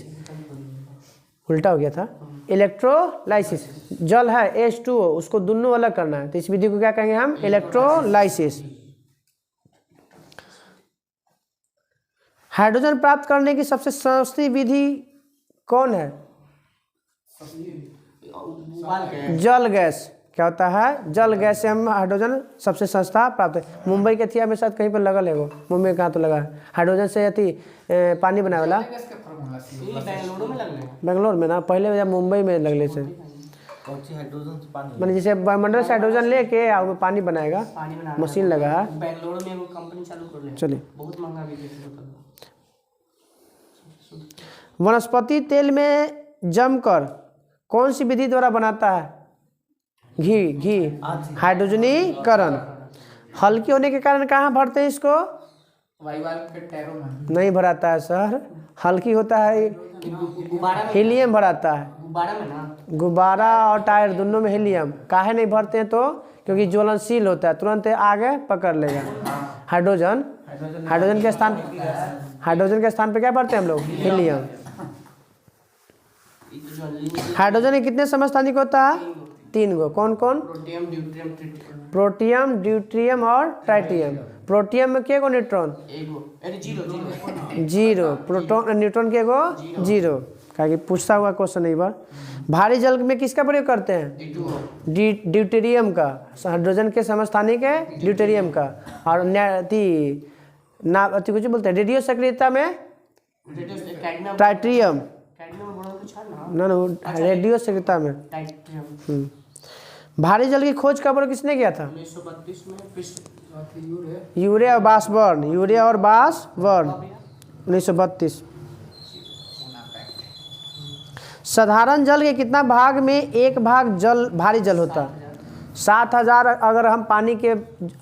उल्टा हो गया था। इलेक्ट्रोलाइसिस, जल है H2O, उसको दोनों अलग करना है, तो इस विधि को क्या कहेंगे हम? इलेक्ट्रोलाइसिस। हाइड्रोजन प्राप्त करने की सबसे सस्ती विधि कौन है? जल गैस। क्या होता है? जल गैस से हम हाइड्रोजन सबसे सस्ता प्राप्त है। मुंबई के थिया में शायद कहीं पर लगल है वो, मुंबई कहाँ तो लगा है हाइड्रोजन से अति पानी बनाए वाला। बेंगलुरु में लगने बेंगलोर में ना, पहले जब मुंबई में लगले से हाइड्रोजन से पानी मैंने जैसे वायुमंडल से हाइड्रोजन लेके और वो पानी बनाएगा, पानी बना मशीन लगा है। बेंगलुरु में वो कंपनी चालू कर ले। चलिए, बहुत महंगा भी है। वनस्पति तेल में जमकर कौन सी विधि द्वारा बनाता है? घी। हाइड्रोजनीकरण। हल्की होने के कारण कहाँ भरते हैं इसको? वायुमंडल के टैरों में नहीं भराता है सर, हल्की होता है हीलियम भराता है। गुब्बारा में ना, गुब्बारा और टायर दोनों में हीलियम। काहे नहीं भरते हैं तो? क्योंकि ज्वलनशील होता है, तुरंत आगे पकड़ लेगा। हाइड्रोजन के स्थान पे क्या भरते हैं हम लोग? हीलियम। हाइड्रोजन के कितने समस्थानिक होता है? 3 गो। कौन कौन? Protium, deuterium, tritium. Protium, deuterium और ट्राइटियम। प्रोटियम में के गो न्यूट्रॉन? 1 गो। अरे 0 0। प्रोटॉन न्यूट्रॉन के गो 0। कि पूछता हुआ क्वेश्चन एक बार। भारी जल में किसका प्रयोग करते हैं? ड्यूटेरियम का, हाइड्रोजन के समस्थानिक है ड्यूटेरियम का। और कुछ बोलते हैं रेडियो सक्रियता में टाइट्रियम, ना रेडियो सक्रियता में। भारी जल की खोज का प्रयोग किसने किया था? 1932 में यूरिया और बासबर्न, यूरिया और बासबर्न 1932। साधारण जल के कितना भाग में एक भाग जल भारी जल होता है? 7000 अगर हम पानी के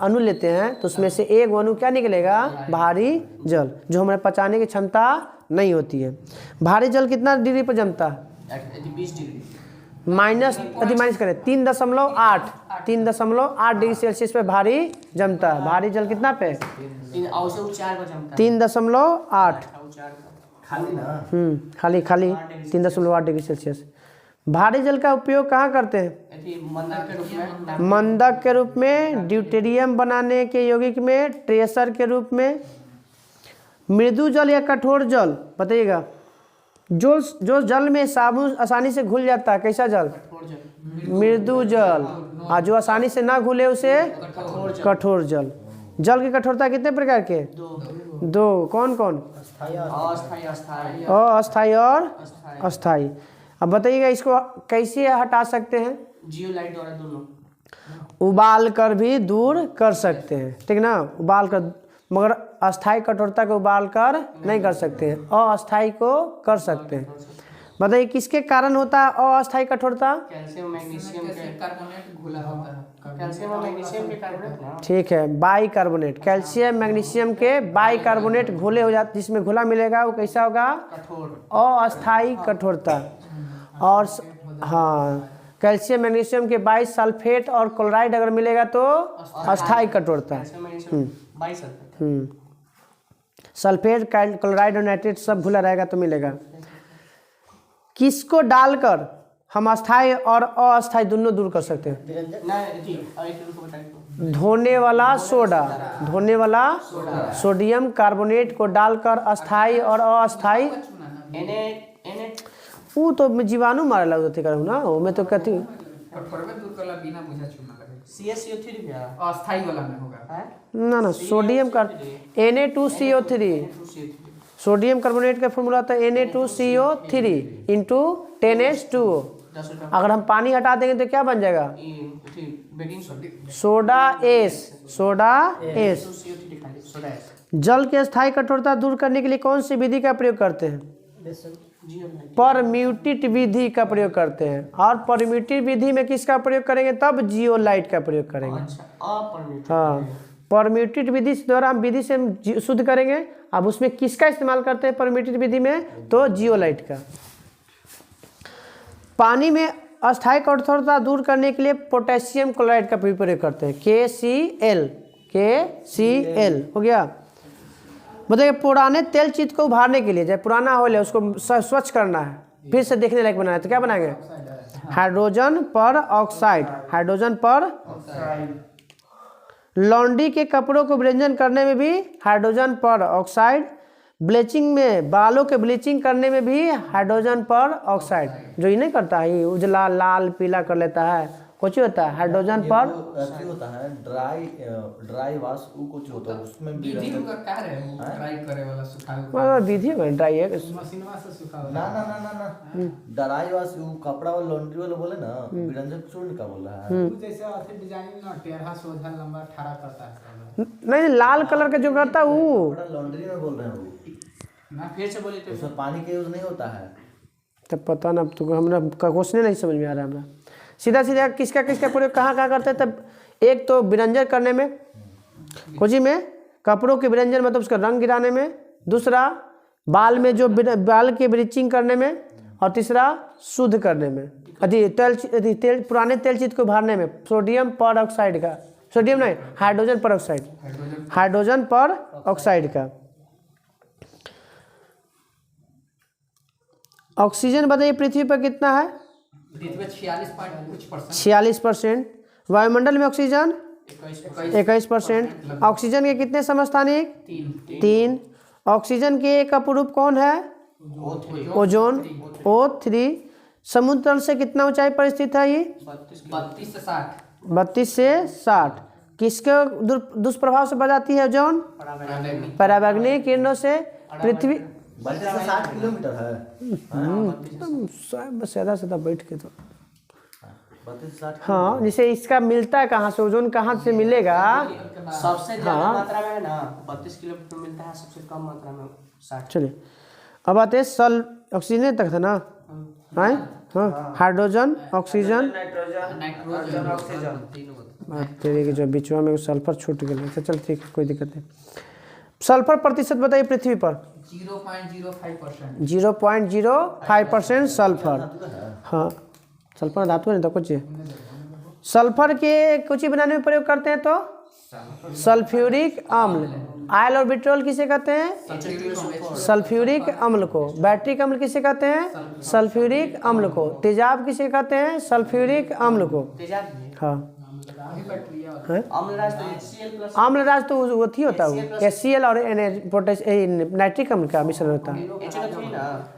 अणु लेते हैं तो उसमें से एक अणु क्या निकलेगा? भारी जल, जो हमारे पचाने की क्षमता नहीं होती है। भारी जल कितना डिग्री पर जमता है? 20 डिग्री माइनस करें 3.8 डिग्री सेल्सियस पे भारी जमता है। भारी जल कितना पे? 3.8। खाली ना खाली 3.8 डिग्री सेल्सियस। भारी जल का उपयोग कहाँ करते हैं? मंदक के रूप में, ड्यूटेरियम बनाने के यौगिक में, ट्रेसर के रूप में। मृदु जल या कठोर जल बताइएगा। जो जल में साबुन आसानी से घुल जाता है, कैसा जल? मृदु जल। और जो आसानी से ना घुले उसे कठोर जल। जल की कठोरता कितने प्रकार के? दो। कौन कौन? अस्थाई और अस्थाई। अब बताइएगा इसको कैसे हटा सकते हैं? जियोलाइट द्वारा दोनों। उबाल कर भी दूर कर सकते हैं, ठीक ना? उबाल कर, मगर अस्थाई कठोरता को उबाल कर नहीं कर सकते हैं, अस्थाई को कर सकते हैं। बताइए किसके कारण होता है अस्थाई कठोरता? कैल्शियम मैग्नीशियम के कार्बोनेट घुला होता है। कैल्शियम और मैग्नीशियम के कार्बोनेट ना। ठीक है, बाइकार्बोनेट। कैल्शियम मैग्नीशियम के बाइकार्बोनेट घुले हो जाते, जिसमें घुला मिलेगा वो कैसा होगा? कठोर। अस्थाई कठोरता। और हाँ, कैल्शियम मैग्नीशियम के बाई सल्फेट और क्लोराइड अगर मिलेगा तो अस्थाई कठोरता। Calcium magnesium bisulphate. Sulphate, chloride और नाइट्रेट सब घुला रहेगा तो मिलेगा। किसको डालकर हम अस्थाई और अस्थाई दोनों दूर कर सकते हैं? धोने वाला सोडा, सोडियम कार्बोनेट को डालकर अस्थाई और अस्थाई। वो तो जीवाणु मारे लगते करूँ ना, वो मैं तो कहती हूँ CaCO3 भी है। अस्थाई वाला में होगा। ना सोडियम का Na2CO3, सोडियम कार्बोनेट का फॉर्मूला था Na2CO3 इंटू 10H2O। अगर हम पानी हटा देंगे तो क्या बन जाएगा? Baking soda S. जल की स्थायी कठोरता दूर करने के लिए कौन सी विधि का प्रयोग करते हैं? परम्यूटेट विधि का प्रयोग करते हैं। और परम्यूटेट विधि में किसका प्रयोग करेंगे? तब जियोलाइट का प्रयोग करेंगे। हाँ, परम्यूटेट विधि द्वारा हम विधि से हम शुद्ध करेंगे। अब उसमें किसका इस्तेमाल करते हैं परम्यूटेट विधि में? तो जियोलाइट का। पानी में अस्थायी कठोरता दूर करने के लिए पोटेशियम क्लोराइड का प्रयोग करते हैं, KCl हो गया। बताइए पुराने तेल चित्र को उभारने के लिए, जब पुराना ऑयल है उसको स्वच्छ करना है, फिर से देखने लायक बनाना है, तो क्या बनाएंगे? हाइड्रोजन पर ऑक्साइड। लॉन्ड्री के कपड़ों को विरंजन करने में भी हाइड्रोजन पर ऑक्साइड। ब्लीचिंग में, बालों के ब्लीचिंग करने में भी हाइड्रोजन पर ऑक्साइड। जो ये नहीं करता है, उजला लाल पीला कर लेता है, कुछ होता है हाइड्रोजन पर होता है ड्राई वाश, वो कुछ होता है उसमें भी विधि का कार्य है, वो ड्राई करे वाला सुखावे विधि ड्राई है। मशीनवा से सुखावे ना ड्राई वाश वो कपड़ा वाला लॉन्ड्री वाला बोले ना, विरंजन चूर्ण का बोला है। जैसे अथी डिजाइन ना टेढ़ा सोझा लंबा ठाड़ा करता है। नहीं, लाल कलर का जो करता है वो लॉन्ड्री में बोल रहे हैं वो। ना फिर से बोलिए तो उसमें पानी का यूज नहीं होता है। तब पता ना, तो हमरा क्वेश्चन नहीं समझ में आ रहा है। हमरा सीधा किसका प्रयोग कहाँ करते हैं? तब एक तो विरंजन करने में, खोजी में, कपड़ों के विरंजन मतलब उसका रंग गिराने में, दूसरा बाल में जो बाल के ब्लीचिंग करने में, और तीसरा शुद्ध करने में, तेल पुराने तेल चित्र को उभारने में। सोडियम पर ऑक्साइड का, सोडियम नहीं, हाइड्रोजन पर ऑक्साइड का। ऑक्सीजन बताइए पृथ्वी पर कितना है? 46%। वायुमंडल में ऑक्सीजन 21%। ऑक्सीजन के कितने समस्थानिक? 3। ऑक्सीजन के एक अपरूप कौन है? ओजोन O3 समुद्र तल से कितना ऊंचाई पर स्थित है ये? 32 से 60 32 से 60। किसके दुष्प्रभाव से बचाती है ओजोन? पराबैंगनी किरणों से पृथ्वी 32 से 60 किलोमीटर है। बस सीधा बैठ के तो 32 से 60। हाँ, जैसे इसका मिलता है कहाँ से, ओजोन कहाँ से मिलेगा? सबसे ज्यादा मात्रा में है ना 32 किलोमीटर मिलता है, सबसे कम मात्रा में 60। चलिए अब आते हैं सल ऑक्सीजन तक था ना, हाँ हाँ, हाइड्रोजन, ऑक्सीजन, नाइट्रोजन ऑक्सीजन तेरे के जो बिचवा में सल्फर छूट गया था। चल ठीक है, कोई दिक्कत नहीं। सल्फर प्रतिशत बताइए पृथ्वी पर। 0.05%। 0.05% सल्फर। हाँ, सल्फर धातु नहीं तो कुछ सल्फर के कुछ बनाने में प्रयोग करते हैं तो सल्फ्यूरिक अम्ल। आयल और पेट्रोल किसे कहते हैं? सल्फ्यूरिक अम्ल को। बैटरिक अम्ल किसे कहते हैं? सल्फ्यूरिक अम्ल को। तेजाब किसे कहते हैं? सल्फ्यूरिक अम्ल को। हाँ, अम्लराज तो वो थी होता है, HCl और नाइट्रिक अम्ल का मिश्रण होता है।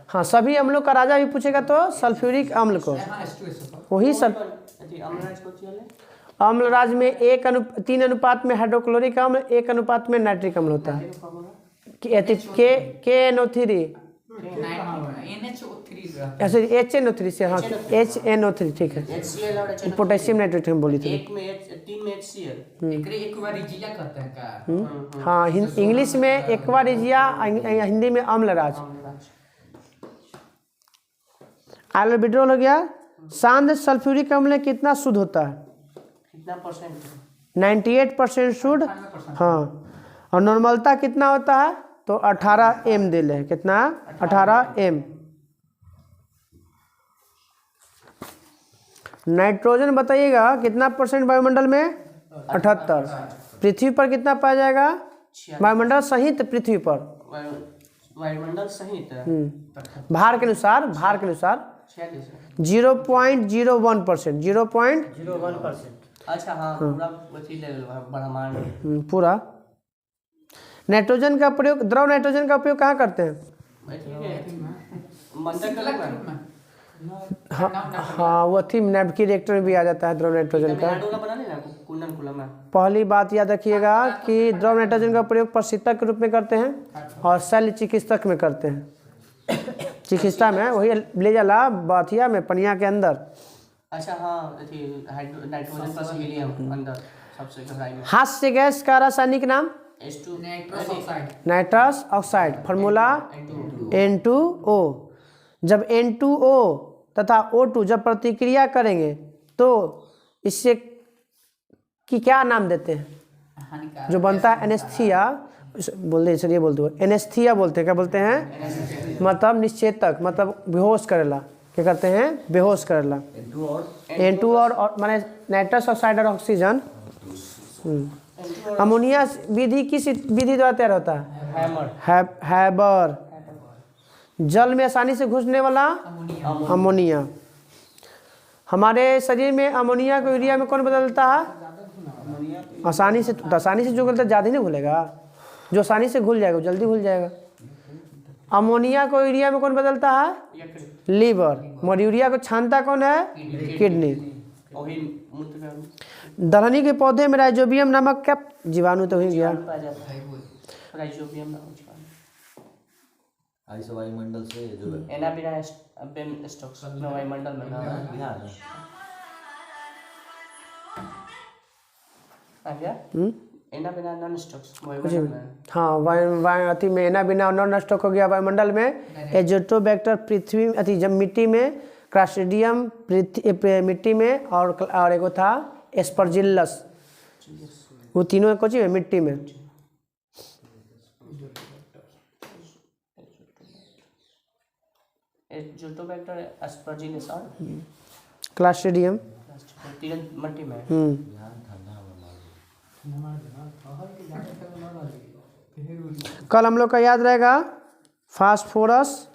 हाँ, सभी अम्लों का राजा भी पूछेगा तो सल्फ्यूरिक अम्ल को। वही अम्लराज में 3 अनुपात में हाइड्रोक्लोरिक अम्ल, 1 अनुपात में नाइट्रिक अम्ल होता है। KNO3 ऐसे HNO3 से, हाँ HNO3 ठीक है। पोटेशियम नाइट्रेट हम बोली थी। एक्वारिजिया कहते हैं का? हाँ, इंग्लिश में एक्वारिजिया, हिंदी में अम्लराज। आयरबिड्रोल हो गया। सांद्र सल्फ्यूरिक अम्ल कितना शुद्ध होता है? कितना परसेंट? 98% शुद्ध। हाँ, और नॉर्मलता कितना होता है? तो 18 m दिल है। कितना? 18 m। नाइट्रोजन बताइएगा कितना परसेंट वायुमंडल में? 78। पृथ्वी पर कितना पाया जाएगा? वायुमंडल सहित पृथ्वी पर, वायुमंडल सहित भार के अनुसार 0.01%। 0.01%। अच्छा, हाँ पूरा ब्रह्मांड पूरा। नाइट्रोजन का प्रयोग, द्रव नाइट्रोजन का उपयोग कहाँ करते हैं? हाँ, वो थी नैपकी रिएक्टर में भी आ जाता है द्रव नाइट्रोजन का। पहली बात याद रखिएगा कि द्रव नाइट्रोजन का प्रयोग प्रशीतक के रूप में करते हैं और शल्य चिकित्सक में करते हैं। चिकित्सा में वही ले जाला बाथिया में, पनिया के अंदर। अच्छा, हाँ नाइट्रोजन प्लस हीलियम अंदर सबसे गहराई में। हास्य गैस का रासायनिक नाम? Nitrous oxide. Formula N2O। जब N2O तथा O2 जब प्रतिक्रिया करेंगे तो इससे कि क्या नाम देते हैं? जो बनता है एनेस्थीसिया, बोलते चलिए बोल दो, एनेस्थीसिया बोलते हैं। क्या बोलते हैं? मतलब निश्चेतक, मतलब बेहोश करेला। क्या करते हैं? बेहोश करेला। N2 और माने नाइट्रस ऑक्साइड और ऑक्सीजन। अमोनिया विधि किस विधि द्वारा तैयार होता है? हैबर। जल में आसानी से घुसने वाला अमोनिया। हमारे शरीर में अमोनिया को यूरिया में कौन बदलता है? आसानी से। जो गलता ज़्यादा नहीं घुलेगा, जो आसानी से घुल जाएगा वो जल्दी घुल जाएगा। अमोनिया को यूरिया में कौन बदलता है? लीवर। मगर यूरिया को छानता कौन है? किडनी। दलहनी के पौधे में राइजोबियम नामक क्या जीवाणु तो हो गया? वायुमंडल से जो वायुमंडल में हाँ, अति में एना बिना नॉन स्टॉक हो गया वायुमंडल में। एजोटोबैक्टर पृथ्वी अति जब मिट्टी में, क्रासिडियम मिट्टी में, और एक था एस्परजिलस। वो तीनों कुछ है मिट्टी में। एजोटोबैक्टर, एस्परजिलस और क्लास्ट्रिडियम मिट्टी में। कल हम लोग का याद रहेगा फास्फोरस।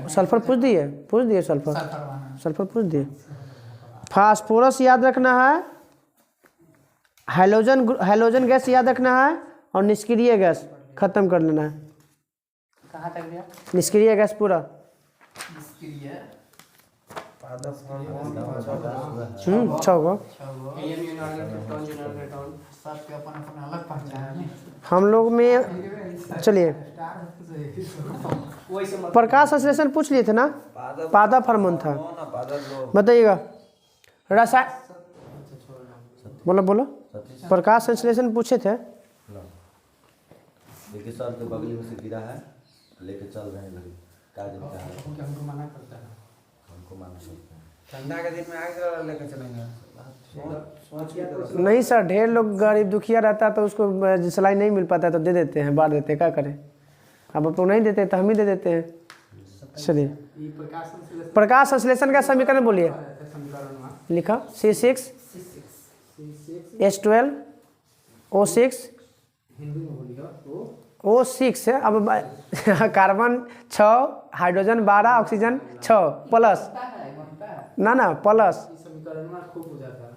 सल्फर पूछ दिए सल्फर पूछ दिए। फास्फोरस याद रखना है, हाइड्रोजन गैस याद रखना है, और निष्क्रिय गैस खत्म कर लेना है। कहाँ तक गया? निष्क्रिय गैस पूरा। निष्क्रिय 6 गो। हीलियम इनऑर्गेनिक प्रोटॉन न्यूट्रॉन सबके अपन अपन अलग पहचान है। हम लोग में चलिए वही से प्रकाश संश्लेषण पूछ लिए थे ना, पादप हार्मोन था। बताइएगा रसायन, बोलो बोलो, प्रकाश संश्लेषण पूछे थे। देखिए सर के बगल में से गिरा है, लेके चल रहे हैं घड़ी क्या दिन का है, हमको मना करता है। हमको मालूम करते हैं। ठंडा के दिन में आग लेके चलेंगे। नहीं सर, ढेर लोग गरीब दुखिया रहता है तो उसको सिलाई नहीं मिल पाता है तो दे देते हैं, बांट देते हैं, क्या करें। अब आप लोग नहीं देते तो हम ही दे देते हैं। चलिए ये प्रकाश संश्लेषण प्रकाश संश्लेषण का समीकरण बोलिए। समीकरण में लिखा C6H12O6 हिंदी में बोलिए तो O6 है। अब कार्बन 6, हाइड्रोजन 12, ऑक्सीजन 6 प्लस ना प्लस इस समीकरण में खूब हो जाता है।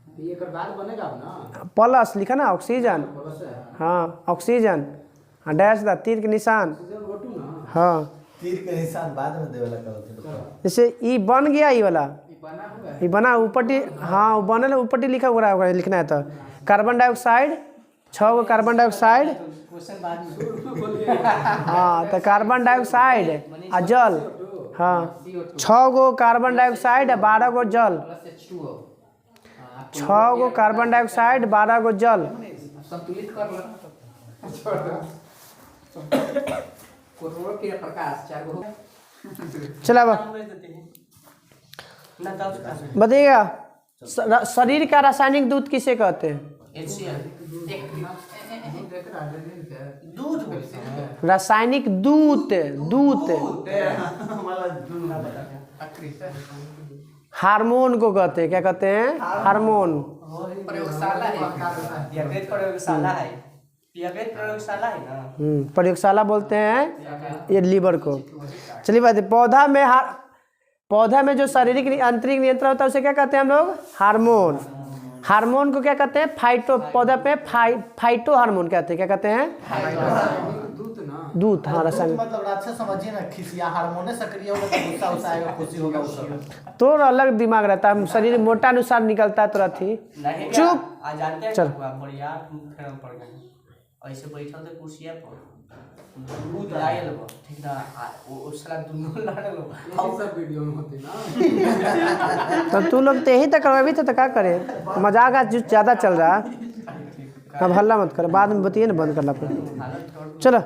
तो ये कर बाद बनेगा अब ना, प्लस लिखा ना ऑक्सीजन। बोलो से हाँ ऑक्सीजन, हाँ डैश दा तीर के निशान। ऑक्सीजन गोटू ना। हाँ तीर के निशान बाद में देवेला करते। जैसे ई बन गया, ई वाला ये बना हुआ है। ई बना ऊपरटी, हाँ वो बनल है, ऊपरटी लिखा हुआ है, लिखना है तो कार्बन डाइऑक्साइड 6 गो कार्बन डाइऑक्साइड, क्वेश्चन बाद में हाँ तो कार्बन डाइऑक्साइड आ जल, हाँ 6 गो कार्बन डाइऑक्साइड आ 12 गो जल, 6 गो कार्बन डाइऑक्साइड 12 गो जल। संतुलित कर लो। कोरोना के प्रकाश 4 गो। चला अब ना तब बताइएगा शरीर का रासायनिक दूध किसे कहते हैं? HCl दूध बोलते हैं। रासायनिक दूत, दूत हार्मोन को कहते हैं, क्या कहते हैं? हार्मोन। प्रयोगशाला है। यकृत प्रयोगशाला है, यकृत प्रयोगशाला है ना। प्रयोगशाला बोलते हैं ये लीवर को। चलिए बात है, पौधा में जो शारीरिक आंतरिक नियंत्रण होता है उसे क्या कहते हैं हम लोग? हार्मोन। हार्मोन को क्या कहते हैं? फाइटो, पौधा पे फाइटो हार्मोन कहते हैं, क्या कहते हैं? दूध ना, दूध। हाँ रासायनिक मतलब रात से समझिए ना, खिसिया हार्मोन सक्रिय होगा तो गुस्सा उसा आएगा, खुशी होगा उस समय। तो अलग दिमाग रहता है, शरीर मोटा अनुसार निकलता है तुरंत ही। नहीं चुप। आज जानते हैं चल। क्या हुआ? बढ़िया फेर पड़ गए, ऐसे बैठल थे कुर्सिया पर, दूध लायल बा, ठीक ना, वो साला दुनू लड़ल बा। ये सब वीडियो में होते ना। तो तू लोग तो यही तक करवाबी तो क्या करे, मजाक आज ज़्यादा चल रहा है। अब हल्ला मत कर, बाद में बताइए ना, बंद करना फिर। चलो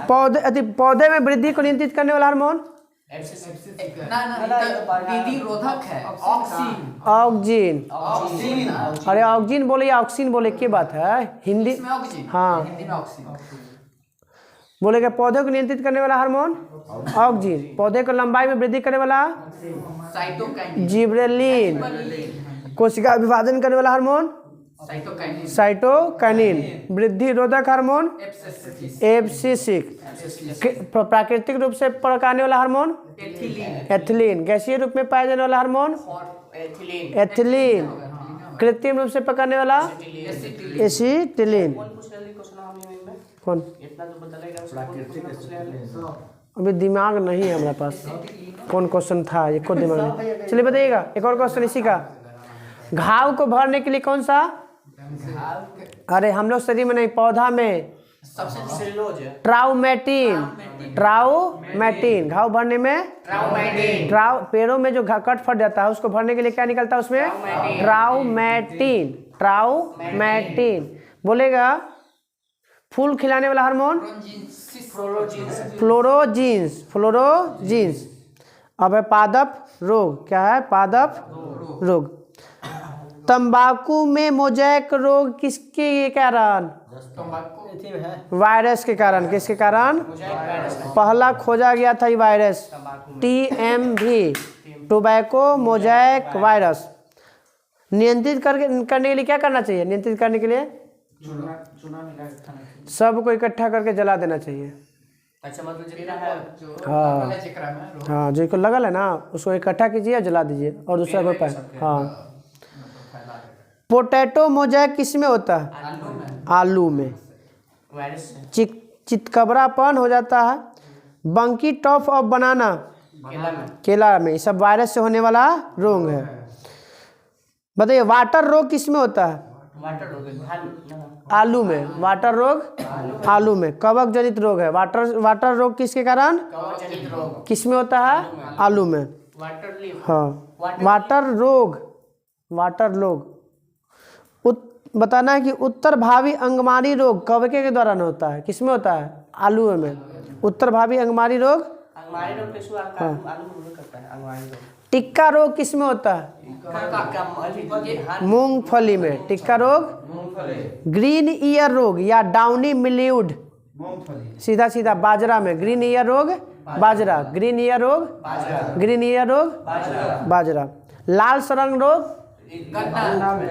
पौधे में वृद्धि को नियंत्रित करने वाला हार्मोन ना दीदी रोधक है। ऑक्सीन। ऑक्सीन। ऑक्सीन। अरे ऑक्सीन बोले या ऑक्सीन बोले, क्या बात है हिंदी? इसमें ऑक्सीन। हाँ। हिंदी में ऑक्सीन। बोलेगा पौधे को नियंत्रित करने वाला हार्मोन ऑक्सीन। पौधे को लंबाई में वृद्धि करने वाला साइटोकाइनिन। जिबरेलिन। कोशिका विभाजन करने वाला हार्मोन साइटोकाइनिन। साइटोकाइनिन। वृद्धि रोधक हार्मोन FC6। प्राकृतिक रूप से पकाने वाला हार्मोन एथिलीन। एथिलीन। गैसीय रूप में पाया जाने वाला हार्मोन एथिलीन। कृत्रिम रूप से पकाने वाला एसिटिलीन। कौन पूछ रहे क्वेश्चन हम में? कौन? इतना तो बदलेगा प्राकृतिक अभी दिमाग नहीं है हमारे पास, कौन क्वेश्चन था ये, कोई दिमाग नहीं। चलिए बताइएगा एक और क्वेश्चन इसी का। घाव को भरने के लिए कौन सा? अरे हम लोग शरीर में नहीं, पौधा में सबसे सेलुलोज है। ट्राउमेटिन। ट्राउमेटिन घाव भरने में, पेड़ों में जो कट फट जाता है उसको भरने के लिए क्या निकलता है उसमें? ट्राउमेटिन। ट्राउमेटिन। बोलेगा फूल खिलाने वाला हार्मोन फ्लोरोजीन्स। फ्लोरोजीन्स। अब है पादप रोग, क्या है? पादप रोग। तंबाकू में मोजैक रोग किसके कारण? वायरस के कारण। किसके कारण? पहला खोजा गया था ये virus TMV, tobacco mosaic virus. नियंत्रित करने के लिए क्या करना चाहिए? नियंत्रित करने के लिए सबको इकट्ठा करके जला देना चाहिए। अच्छा मतलब जितना है हाँ जो लगल है ना उसको इकट्ठा कीजिए, जला दीजिए और दूसरा को पाए। हाँ। पोटैटो मोजैक किस में होता है? आलू में। वायरस से चितकबरापन हो जाता है। बंकी टॉप ऑफ बनाना, केला में, ये सब वायरस से होने वाला रोग है। बताइए वाटर रोग किस में होता है? वाटर रोग, आलू में। वाटर रोग आलू में। कवक जनित रोग है। वाटर रोग किसके कारण? किस में होता है? आलू में। वाटर लीफ, हाँ, वाटर रोग बताना है कि उत्तर भावी अंगमारी रोग कवके के दौरान होता है। किस में होता है? आलू में। उत्तर भावी अंगमारी रोग। अंगमारी रोग के शुरुआत आलू में करता है। अंगमारी रोग। टिक्का रोग किस में होता है? मूंगफली में। टिक्का रोग। ग्रीन ईयर रोग या डाउनी मिल्यूड, सीधा सीधा बाजरा में। ग्रीन ईयर रोग बाजरा। ग्रीन ईयर रोग ग्रीन ईयर रोग बाजरा। लाल सरंग रोग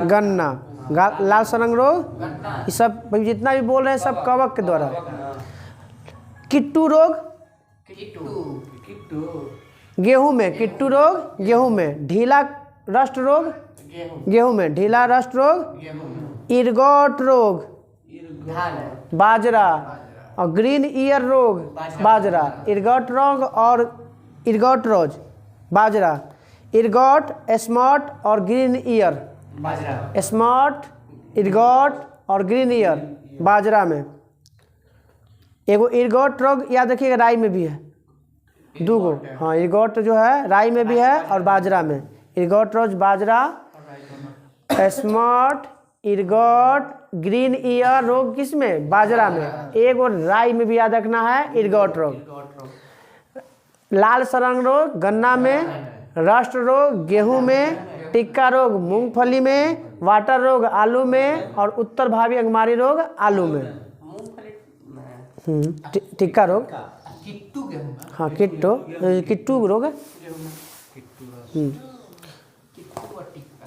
गन्ना। लाल सरंग रोग, ये सब जितना भी बोल रहे हैं सब कवक के द्वारा। किट्टू रोग गेहूं में। किट्टू रोग गेहूं में। ढीला रस्ट रोग गेहूं में। ढीला रस्ट रोग। इरगोट रोग बाजरा। और ग्रीन ईयर रोग बाजरा। इरगोट रोग और इरगोट रोज बाजरा। इरगोट, स्मॉट और ग्रीन ईयर बाजरा। स्मॉट, इरगोट और ग्रीन ईयर बाजरा में। एगो इरगोट रोग याद रखिएगा राई में भी है, दूगो। हाँ, इरगोट जो है राई में भी है और बाजरा में। इरगोट रोज बाजरा। स्मॉट, इरगोट, ग्रीन ईयर रोग किस में? बाजरा में। एगो राई में भी याद रखना है, इरगोट रोग। लाल सरंग रोग गन्ना में। रस्ट रोग गेहूं में। टिक्का रोग मूंगफली में। वाटर रोग आलू में। और उत्तर भावी अंगमारी रोग आलू में। टिक्का रोग, किट्टू गेहूं में। हाँ किट्टू रोग है।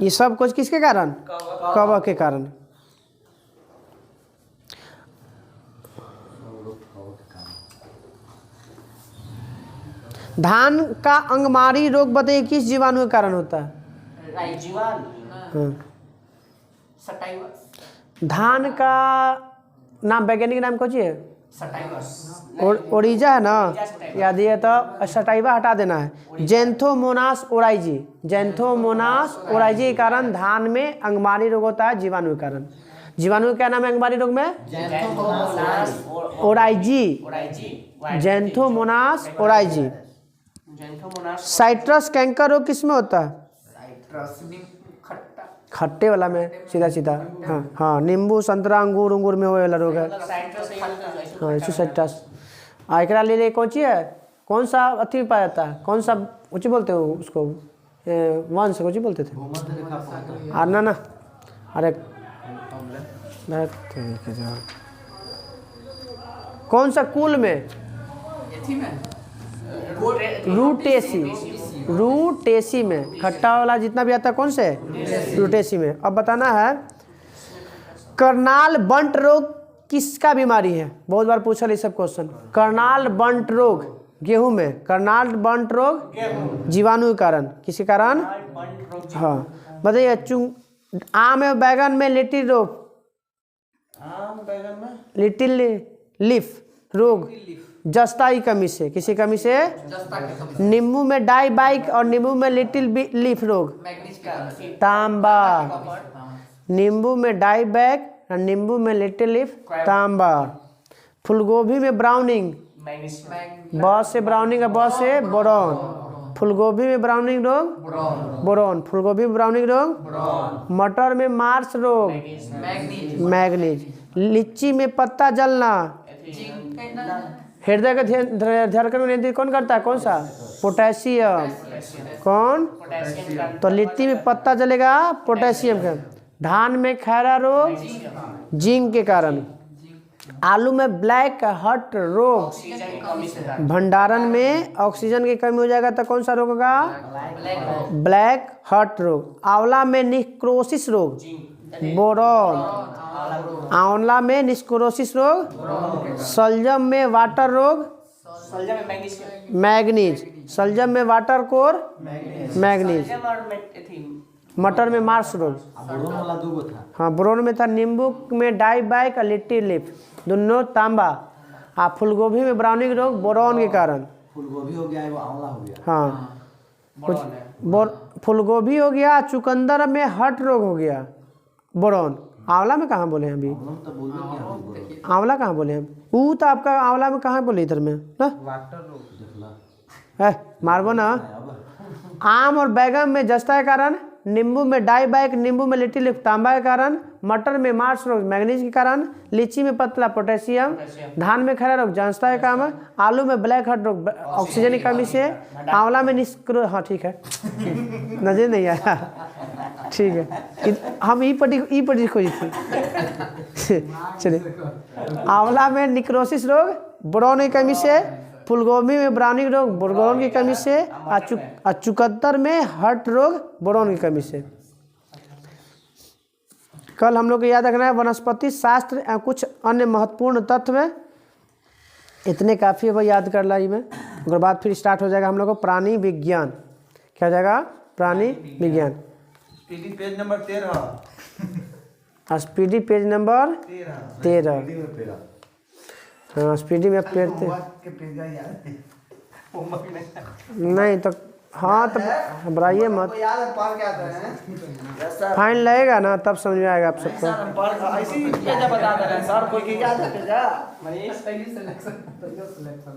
ये सब कुछ किसके कारण? कवक के कारण। धान का अंगमारी रोग बताइए किस जीवाणु के कारण होता है? धान का नाम, वैज्ञानिक नाम कौन है? ओरिजा है ना, याद है तो सटाइवा हटा देना है। Xanthomonas oryzae. जेंथोमोनास ओराइजी के कारण धान में अंगमारी रोग होता है, जीवाणु के कारण। जीवाणु क्या नाम है अंगमारी रोग में? Oryzae. Xanthomonas oryzae. Citrus canker रोग किस में होता है? खट्टे वाला में, सीधा सीधा। हाँ हाँ, नींबू, संतरा, अंगूर में होने वाला रोग है। हाँ, साइट्रस। एकरा ले कौन सी है? कौन सा अथी में पाया जाता है? कौन सा ऊँची बोलते हो उसको? वंश कौन सी बोलते थे? आना ना, अरे कौन सा कुल में? रूटेसी में। खट्टा वाला जितना भी आता है कौन से? रूटेसी में। अब बताना है करनाल बंट रोग किसका बीमारी है? बहुत बार पूछा ये सब क्वेश्चन। करनाल बंट रोग गेहूं में। करनाल बंट रोग जीवाणु के कारण। किसी कारण? हाँ, बताइए आम एवं बैगन में लिटिल रोग। लिटिल लीफ रोग जस्ता की कमी से। किसी कमी से? नींबू में डाई बाइक और नींबू में लिटिल लीफ रोग तांबा। नींबू में डाई बैक और नींबू में लिटिल लीफ तांबा। फूलगोभी में ब्राउनिंग। बॉस से ब्राउनिंग है, बॉस से बोरॉन। फूलगोभी में ब्राउनिंग रोग बोरॉन। फूलगोभी में ब्राउनिंग रोग। मटर में मार्स रोग मैग्नीज। लीची में पत्ता जलना। हृदय का धड़कन नियंत्रित कौन करता है? कौन सा? पोटेशियम। कौन? तो लीची में पत्ता जलेगा पोटेशियम का। धान में खैरा रोग जिंक के कारण। आलू में ब्लैक हर्ट रोग। भंडारण में ऑक्सीजन की कमी हो जाएगा तो कौन सा रोग होगा? ब्लैक हर्ट रोग। आंवला में निक्रोसिस रोग बोरॉन। आंवला में निस्कोरोसिस रोग। सलजम में वाटर रोग मैग्नीज। सलजम में वाटर कोर मैग्नीज। मटर में मार्स रोग। बोरोन वाला 2 गो था। हाँ बोरोन में था, नींबू में डाई बैक और लिट्टी लिप दोनों तांबा। फूलगोभी में ब्राउनिंग रोग बोरोन के कारण। फूलगोभी हो गया, एगो आंवला हो गया। हाँ बोरॉन है। फूलगोभी हो गया, चुकंदर में हट रोग हो गया बोरोन। आंवला में कहाँ बोले हैं अभी? हम तो बोलबे किया हम बोरोन। आंवला कहाँ बोले हम? वो तो आपका आंवला में कहाँ बोले इधर में ना? देखला मारबो ना। अब आम और बैगन में जस्ता के कारण, नींबू में डाई बैक, नींबू में लिट्टी लिप तांबा के कारण, मटर में मार्स रोग मैग्नीज के कारण, लीची में पतला पोटेशियम, धान में खरा रोग जस्ता के कारण, आलू में ब्लैक हेड रोग ऑक्सीजन की कमी से, आंवला में निष्क्रो। हाँ ठीक है नजर नहीं आया, ठीक है हम ई पटी खोजी थी। चलिए, आंवला में निक्रोसिस रोग बोरोन की कमी से, फूलगोभी में ब्राउनिंग रोग बोरोन की कमी से, चुकंदर में हर्ट रोग बोरोन की कमी से। कल हम लोग को याद रखना है वनस्पति शास्त्र एवं कुछ अन्य महत्वपूर्ण तत्व। इतने काफ़ी है, याद कर लाई में। उसके बाद फिर स्टार्ट हो जाएगा हम लोग को प्राणी विज्ञान। क्या हो जाएगा? प्राणी विज्ञान। PD page number 13। Speedy page number 13। हाँ स्पीडी में पेज नहीं तो हाँ तो घबराइए मत, याद है पढ़ के आते हैं। फाइन लगेगा ना तब समझ में आएगा आप सबको। हम पढ़ ऐसे ही पेजा बता दे रहे हैं सर, कोई के याद है पेजा? मनीष पहली सिलेक्शन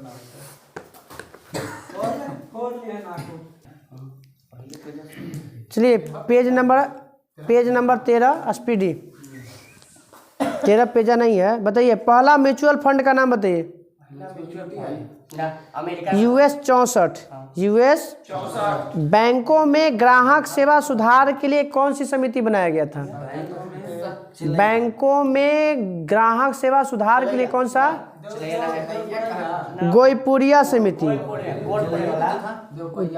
ना खोल लिए ना चलिए पेज नंबर 13 स्पीडी 13 पेजा नहीं है। बताइए पहला म्यूचुअल फंड का नाम बताइए। अमेरिका यूएस 64 बैंकों में ग्राहक सेवा सुधार के लिए कौन सी समिति बनाया गया था? बैंकों में ग्राहक सेवा सुधार के लिए कौन सा? गोईपुरिया समिति।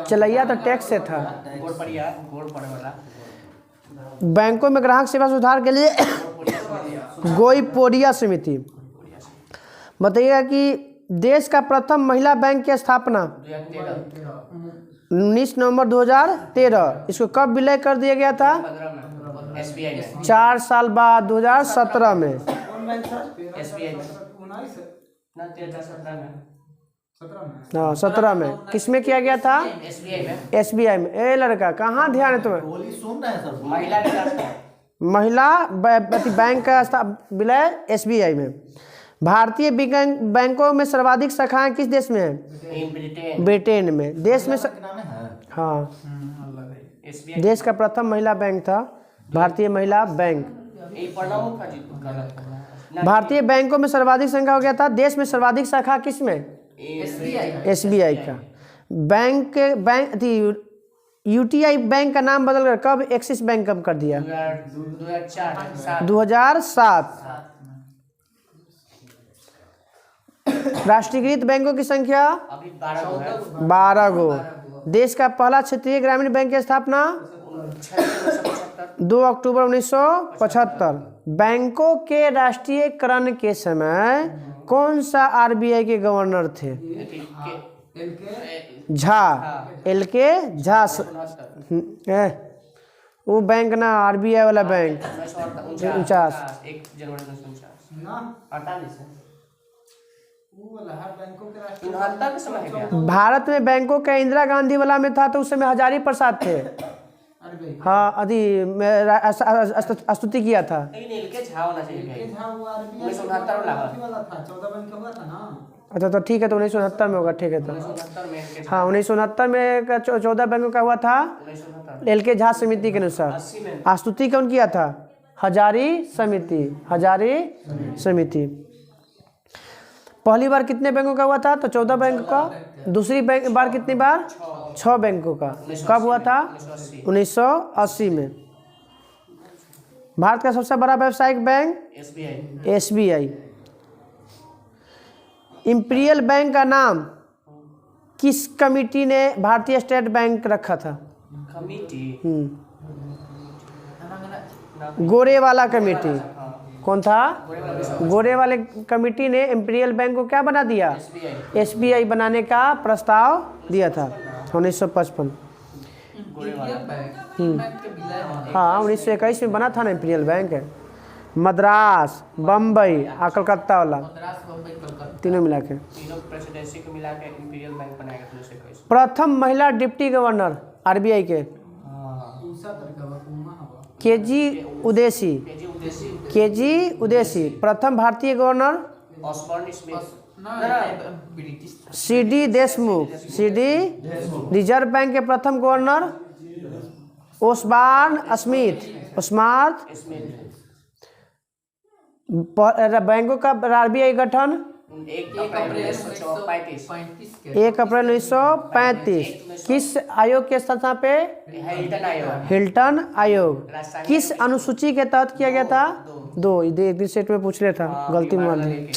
चलैया तो टैक्स से था। बैंकों में ग्राहक सेवा सुधार के लिए गोईपुरिया समिति। बताइएगा कि देश का प्रथम महिला बैंक की स्थापना 19 नवंबर 2013। इसको कब विलय कर दिया गया था? SBI में 4 साल बाद 2017 में। SBI में 19 ना 17 में 17 में हाँ 17 में। किसमें किया गया था? SBI में SBI में। ए लड़का कहाँ ध्यान है तुम्हें? बोली सुन रहे हैं सर। महिला विकास महिला बैंक का विलय SBI में। भारतीय बैंकों में सर्वाधिक शाखाएं किस देश में है? इन ब्रिटेन ब्रिटेन में। देश में नाम है हाँ SBI देश का प्रथम महिला बैंक था भारतीय महिला बैंक। ये पढ़ना हो खजीद भारतीय बैंकों में सर्वाधिक संख्या हो गया था। देश में सर्वाधिक शाखा किस में? SBI का। बैंक UTI बैंक का नाम बदल कर कब एक्सिस बैंक कब कर दिया? 2007। राष्ट्रीयकृत बैंकों की संख्या अभी 12 12 गो। देश का पहला क्षेत्रीय ग्रामीण बैंक की स्थापना 2 अक्टूबर 1975। बैंकों के राष्ट्रीयकरण के समय कौन सा RBI के गवर्नर थे? झा। LK झा। वो बैंक ना RBI वाला बैंक 49। 1 जनवरी 1949 ना 48 है वो वाला हर बैंकों के राष्ट्रीय 69 के समय है क्या? भारत में बैंकों का इंदिरा गांधी वाला में था तो उस समय हजारी प्रसाद थे। अरे हाँ अभी स्तुति किया था। लेकिन LK झा होना चाहिए के भाई। था वो RBI 1969 वाला था 14 बैंक का हुआ था ना। अच्छा तो ठीक है तो 1969 में होगा। ठीक है तो 1969 में LK हाँ 1969 में 14 बैंकों का हुआ था 1969 LK झा समिति के अनुसार। 80 में स्तुति कौन किया था? हजारी समिति। हजारी समिति। पहली बार कितने बैंकों का हुआ था? तो 14 बैंक का। दूसरी बार कितनी बार? 6 बैंकों का। कब हुआ था? 1980 में। भारत का सबसे बड़ा व्यावसायिक बैंक SBI। इंपीरियल बैंक का नाम किस कमिटी ने भारतीय स्टेट बैंक रखा था? कमिटी गोरे वाला कमेटी। कौन था? गोरे वाले कमेटी ने इंपीरियल बैंक को क्या बना दिया? SBI बनाने का प्रस्ताव दिया था 1955। इंपीरियल बैंक के विलय है। हाँ 1921 में बना था ना इंपीरियल बैंक। मद्रास, बम्बई और कलकत्ता वाला मद्रास, बम्बई, कलकत्ता तीनों मिला के। तीनों प्रेसिडेंसी को मिला के इंपीरियल बैंक बनाया गया 1921। प्रथम महिला डिप्टी गवर्नर आरबीआई के दूसरा तरीका बा कुमा हवा KG Udeshi. KG Udeshi, KG Udeshi प्रथम भारतीय गवर्नर। ऑसबॉर्न स्मिथ, ब्रिटिश था। CD Deshmukh. CD reserve bank के प्रथम गवर्नर ओस्बॉर्न स्मिथ। ओस्मार्ट स्मिथ। बैंकों का आरबीआई गठन 1 अप्रैल 1935 के 1 अप्रैल 1935। किस आयोग के स्थापना पे? हिल्टन आयोग। हिल्टन आयोग। किस अनुसूची के तहत किया गया था? 2 एक दिन सेट में पूछ रहे था, गलती मान ली।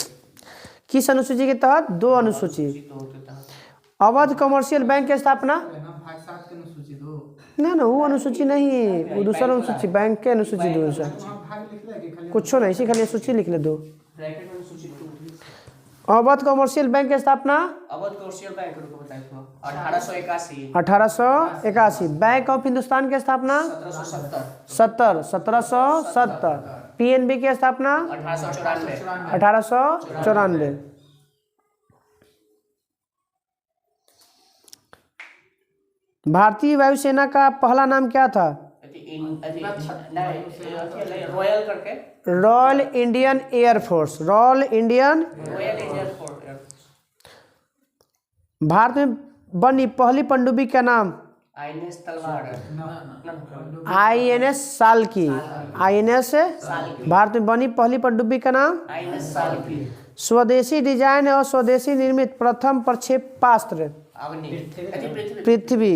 किस अनुसूची के तहत? 2 अनुसूची। अवध कमर्शियल बैंक की स्थापना? ना भाई साहब के अनुसूची दो ना वो अनुसूची नहीं, वो दूसरा अनुसूची, बैंक के अनुसूची दूसरा। वहाँ भाग लिख ले कि खाली कुछ नहीं, इसी खाली सूची लिख ले 2। ब्रैकेट में सूची 2। अवध कमर्शियल बैंक की स्थापना अवध कमर्शियल बैंक को बताया था 1881। 1881। बैंक ऑफ हिंदुस्तान की स्थापना 1770। पीएनबी की स्थापना 1894। भारतीय वायुसेना का पहला नाम क्या था? रॉयल करके royal Indian air force. Royal Indian. Bharat में बनी पहली पनडुब्बी का नाम? आईएनएस तलवार। आईएनएस साल्की। आईएनएस भारत में बनी पहली पनडुब्बी का नाम? आईएनएस साल्की। स्वदेशी डिजाइन और स्वदेशी निर्मित प्रथम प्रक्षेपास्त्र? पृथ्वी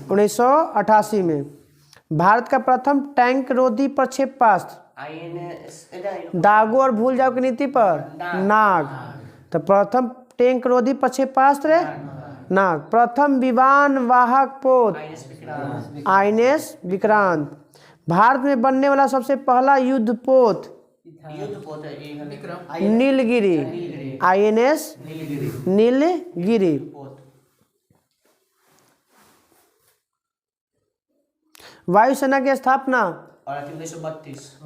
1988 में। भारत का प्रथम टैंक रोधी प्रक्षेपास्त्र? आईएनएस दागो और भूल जाओ की नीति पर? नाग। तो प्रथम टैंक रोधी प्रक्षेपास्त्र नाग। प्रथम विमान वाहक पोत? आईएनएस विक्रांत। भारत में बनने वाला सबसे पहला युद्ध पोत? नीलगिरी। आईएनएस नीलगिरी। वायुसेना की स्थापना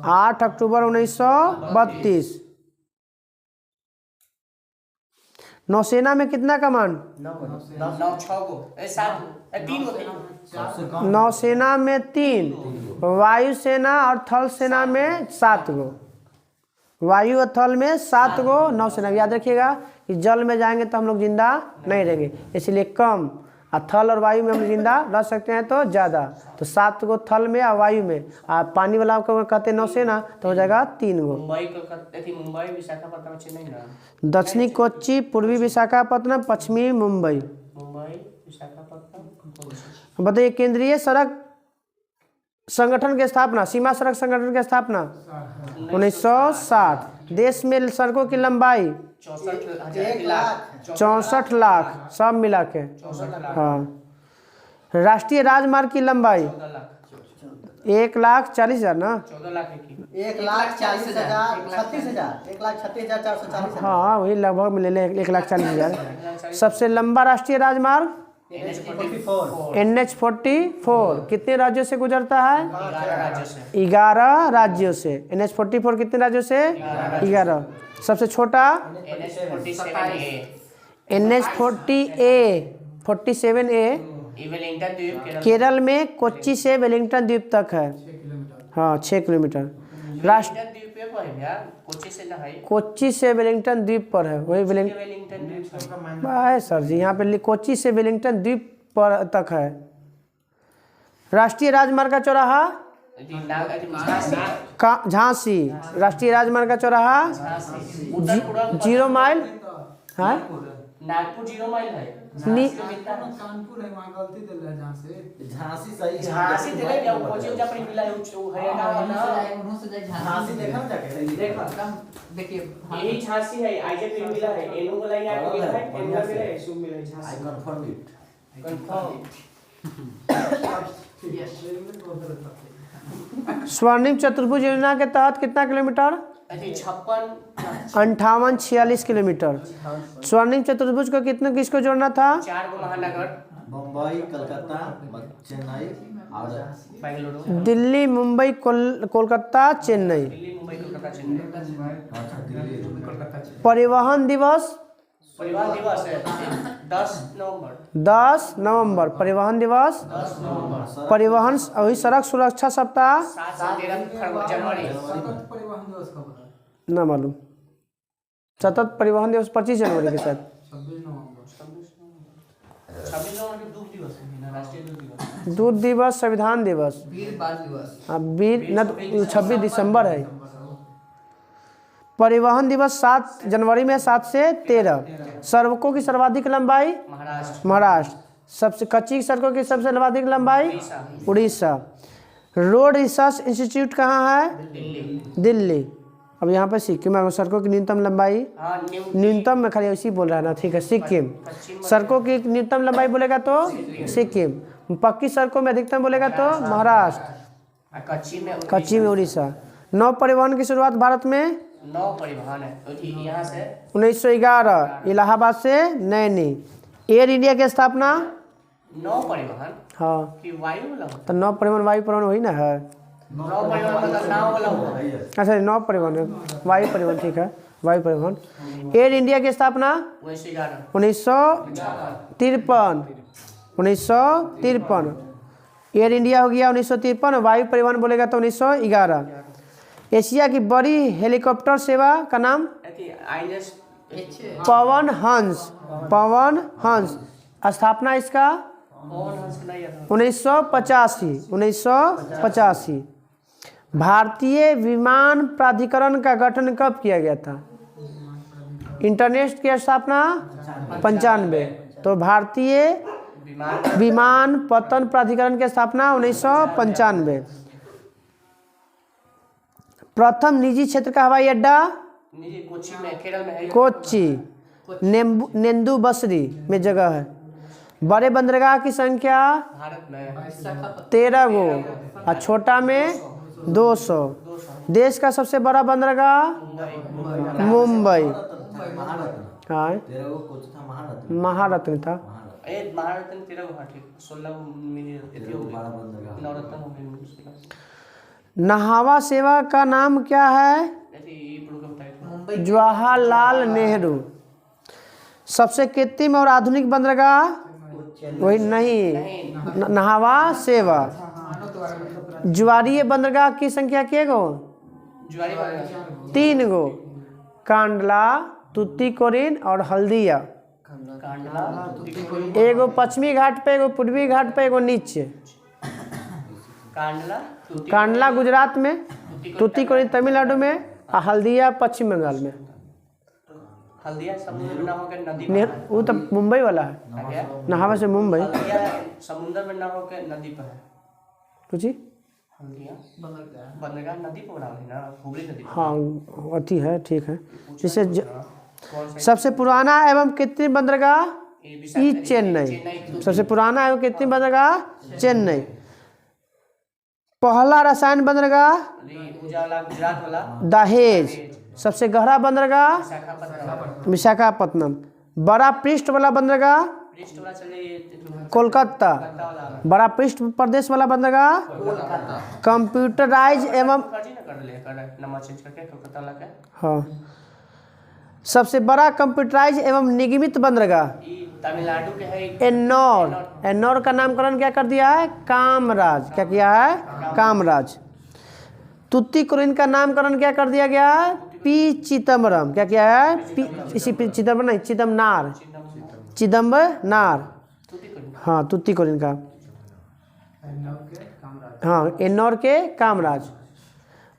8 अक्टूबर 1932। नौसेना में कितना कमान? 3 नौसेना में 3, वायुसेना और थल सेना में 7 गो। वायु और थल में 7 गो नौसेना। याद रखिएगा कि जल में जाएंगे तो हम लोग जिंदा नहीं रहेंगे, इसलिए कम। और थल और वायु में हम जिंदा रह सकते हैं तो ज़्यादा। तो 7 गो थल में और वायु में। और पानी वाला को कहते हैं नौसेना, तो हो जाएगा 3 गो। मुंबई विशाखापट्टनम चेन्नई ना। दक्षिणी कोच्चि, पूर्वी विशाखापट्टनम, पश्चिमी मुंबई। मुंबई विशाखापट्टनम। बताइए केंद्रीय सड़क संगठन की स्थापना, सीमा सड़क संगठन की स्थापना 1960। देश में सड़कों की लंबाई 64 लाख सब मिला के। हाँ। राष्ट्रीय राजमार्ग की लंबाई 1,40,000 ना। 14 लाख की 1,40,000 36,000 1,36,440। हाँ वही लगभग मिले 1,40,000। सबसे लंबा राष्ट्रीय राजमार्ग NH44 कितने राज्यों से गुजरता है? 11 राज्यों से। NH44 कितने राज्यों से? 11। सबसे छोटा NH47A केरल में कोच्चि से वेलिंगटन द्वीप तक है। हाँ 6 किलोमीटर। राष्ट्र कोच्चि से वेलिंगटन द्वीप पर है, वही वेलिंगटन है सर जी। यहाँ पे कोच्चि से वेलिंगटन द्वीप पर तक है। राष्ट्रीय राजमार्ग का चौराहा झांसी। राष्ट्रीय राजमार्ग का चौराहा 0 माइल है। नागपुर 0 माइल है। कानपुर है, वहाँ गलती दिल है जहाँ से झांसी सही है। झांसी देले क्या कोचिंग जा पर मिला है वो हरियाणा वाला। झांसी देखा ना जाके देखा देखिए यही झांसी है। आईजेपी मिला है, एनु को लाइन आके मिला है, एनु का मिला है, सुम मिला है आई Jhansi. Confirm it. Confirm. Swarnim Chaturbhuj योजना के तहत कितना किलोमीटर? 56 58-46 किलोमीटर। स्वर्णिम चतुर्भुज को किसको जोड़ना था? 4 गो महानगर मुंबई कलकत्ता चेन्नई और बेंगलुरु, दिल्ली, मुंबई, कोलकाता, चेन्नई। दिल्ली, मुंबई, कोलकाता, चेन्नई। अच्छा दिल्ली। परिवहन दिवस परिवहन दिवस है 10 नवंबर। 10 नवंबर परिवहन दिवस। 10 नवंबर। परिवहन वही सड़क सुरक्षा सप्ताह 7 से 13 जनवरी। सतत परिवहन दिवस कब है? ना मालूम। सतत परिवहन दिवस 25 जनवरी के साथ। 26 नवंबर। 26 नवंबर के दूध दिवस है ना, राष्ट्रीय दूध दिवस। दूध दिवस, संविधान दिवस। वीर बाल दिवस। अब 26 दिसंबर है। परिवहन दिवस 7 जनवरी में 7 से 13। सड़कों की सर्वाधिक लंबाई महाराष्ट्र। सबसे कच्ची सड़कों की सबसे सर्वाधिक लंबाई उड़ीसा। रोड रिसर्च इंस्टीट्यूट कहाँ है? दिल्ली। अब यहाँ पर सिक्किम में सड़कों की न्यूनतम लंबाई न्यूनतम में खाली उसी बोल रहा है ना, ठीक है। सिक्किम। सड़कों की न्यूनतम लंबाई बोलेगा तो सिक्किम। पक्की सड़कों में अधिकतम बोलेगा तो महाराष्ट्र। कच्ची में उड़ीसा। नौ परिवहन की शुरुआत भारत में 9 परिवहन है तो यहाँ से 1911 इलाहाबाद से नैनी। एयर इंडिया की स्थापना 9 परिवहन हाँ की वायु वाला तो 9 परिवहन वायु परिवहन वही ना है। 9 परिवहन मतलब नाव वाला हुआ। अच्छा 9 परिवहन है, वायु परिवहन, ठीक है वायु परिवहन। एयर इंडिया की स्थापना 1953। 1953 एयर इंडिया हो गया 1953। वायु परिवहन बोलेगा तो 1911। एशिया की बड़ी हेलीकॉप्टर सेवा का नाम INS पवन हंस। पवन हंस। स्थापना इसका 1985। 1985। भारतीय विमान प्राधिकरण का गठन कब किया गया था? इंटरनेट की स्थापना 95। तो भारतीय विमान पतन प्राधिकरण की स्थापना 1995। प्रथम निजी क्षेत्र का हवाई अड्डा कोच्चि में, केरल में है। कोच्चि नेंदू बसरी में जगह है। बड़े बंदरगाह की संख्या भारत में 13 गो और छोटा में 200। देश का सबसे बड़ा बंदरगाह मुंबई। हाँ तेरा वो कोच था महारत्न। महारत्न था। महारत्न 13 गो, ठीक 16 मिली बड़ा बंदरगाह। नवरत्न हो गई। नहावा सेवा का नाम क्या है? मुंबई जवाहरलाल नेहरू। सबसे कृत्रिम और आधुनिक बंदरगाह वही नहीं नहावा सेवा। ज्वारीय बंदरगाह की संख्या के गो? 3 गो। कांडला, तुतीकोरिन और हल्दिया। एगो पश्चिमी घाट पे, एगो पूर्वी घाट पे, एगो नीचे। कांडला गुजरात में, तुतीकोरिन तमिलनाडु में और हल्दिया पश्चिम बंगाल में। हल्दिया समुद्र ना होकर नदी पर वो तो मुंबई वाला है। है। नहावा से मुंबई। हल्दिया समुद्र में ना होकर नदी पर है। पूछी हल्दिया बंदरगाह नदी पर बना है ना, हुगली नदी पर। हाँ अति है, ठीक है। जिसे कौन सा? सबसे पुराना एवं कृत्रिम बंदरगाह ये चेन्नई। सबसे पुराना एवं कृत्रिम बंदरगाह चेन्नई। पहला रसायन बंदरगाह उजाला गुजरात वाला दहेज। सबसे गहरा बंदरगाह विशाखापट्टनम। विशाखापत्तनम। बड़ा पृष्ठ वाला बंदरगाह पृष्ठ वाला चले कोलकाता। वाला बड़ा पृष्ठ प्रदेश वाला बंदरगाह कंप्यूटराइज एवं फर्जी ना कर ले कर नंबर चेंज करके कोलकाता वाला के। हाँ। सबसे बड़ा कंप्यूटराइज एवं निगमित बंदरगाह ये तमिलनाडु के है। एन्नौर। एन्नौर का नामकरण क्या कर दिया है? कामराज। क्या किया है? कामराज। तुतीकोरिन का नामकरण क्या कर दिया गया है? पी चिदम्बरम। क्या किया है? इसी चिदम्बरम नहीं, चिदम्बरनार। चिदम्बरनार। हाँ तुतीकोरिन का। हाँ एन्नौर के कामराज।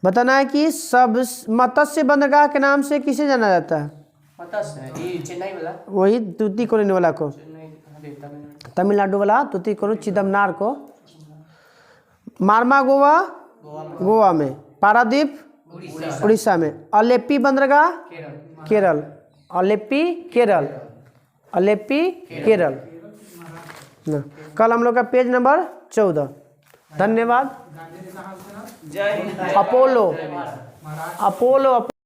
बताना है कि सब मत्स्य बंदरगाह के नाम से किसे जाना जाता है? ये चेन्नई वाला। वही तुतीकोरिन वाला को। तमिलनाडु तमिलनाडु वाला तुतीकोरिन चिदम्बरनार को। मारमा गोवा गोवा में। पारादीप उड़ीसा में। अलेप्पी बंदरगाह केरल। अलेप्पी केरल। अलेप्पी केरल ना। कल हम लोग का पेज नंबर 14। धन्यवाद। जय हिंद। अपोलो। अपोलो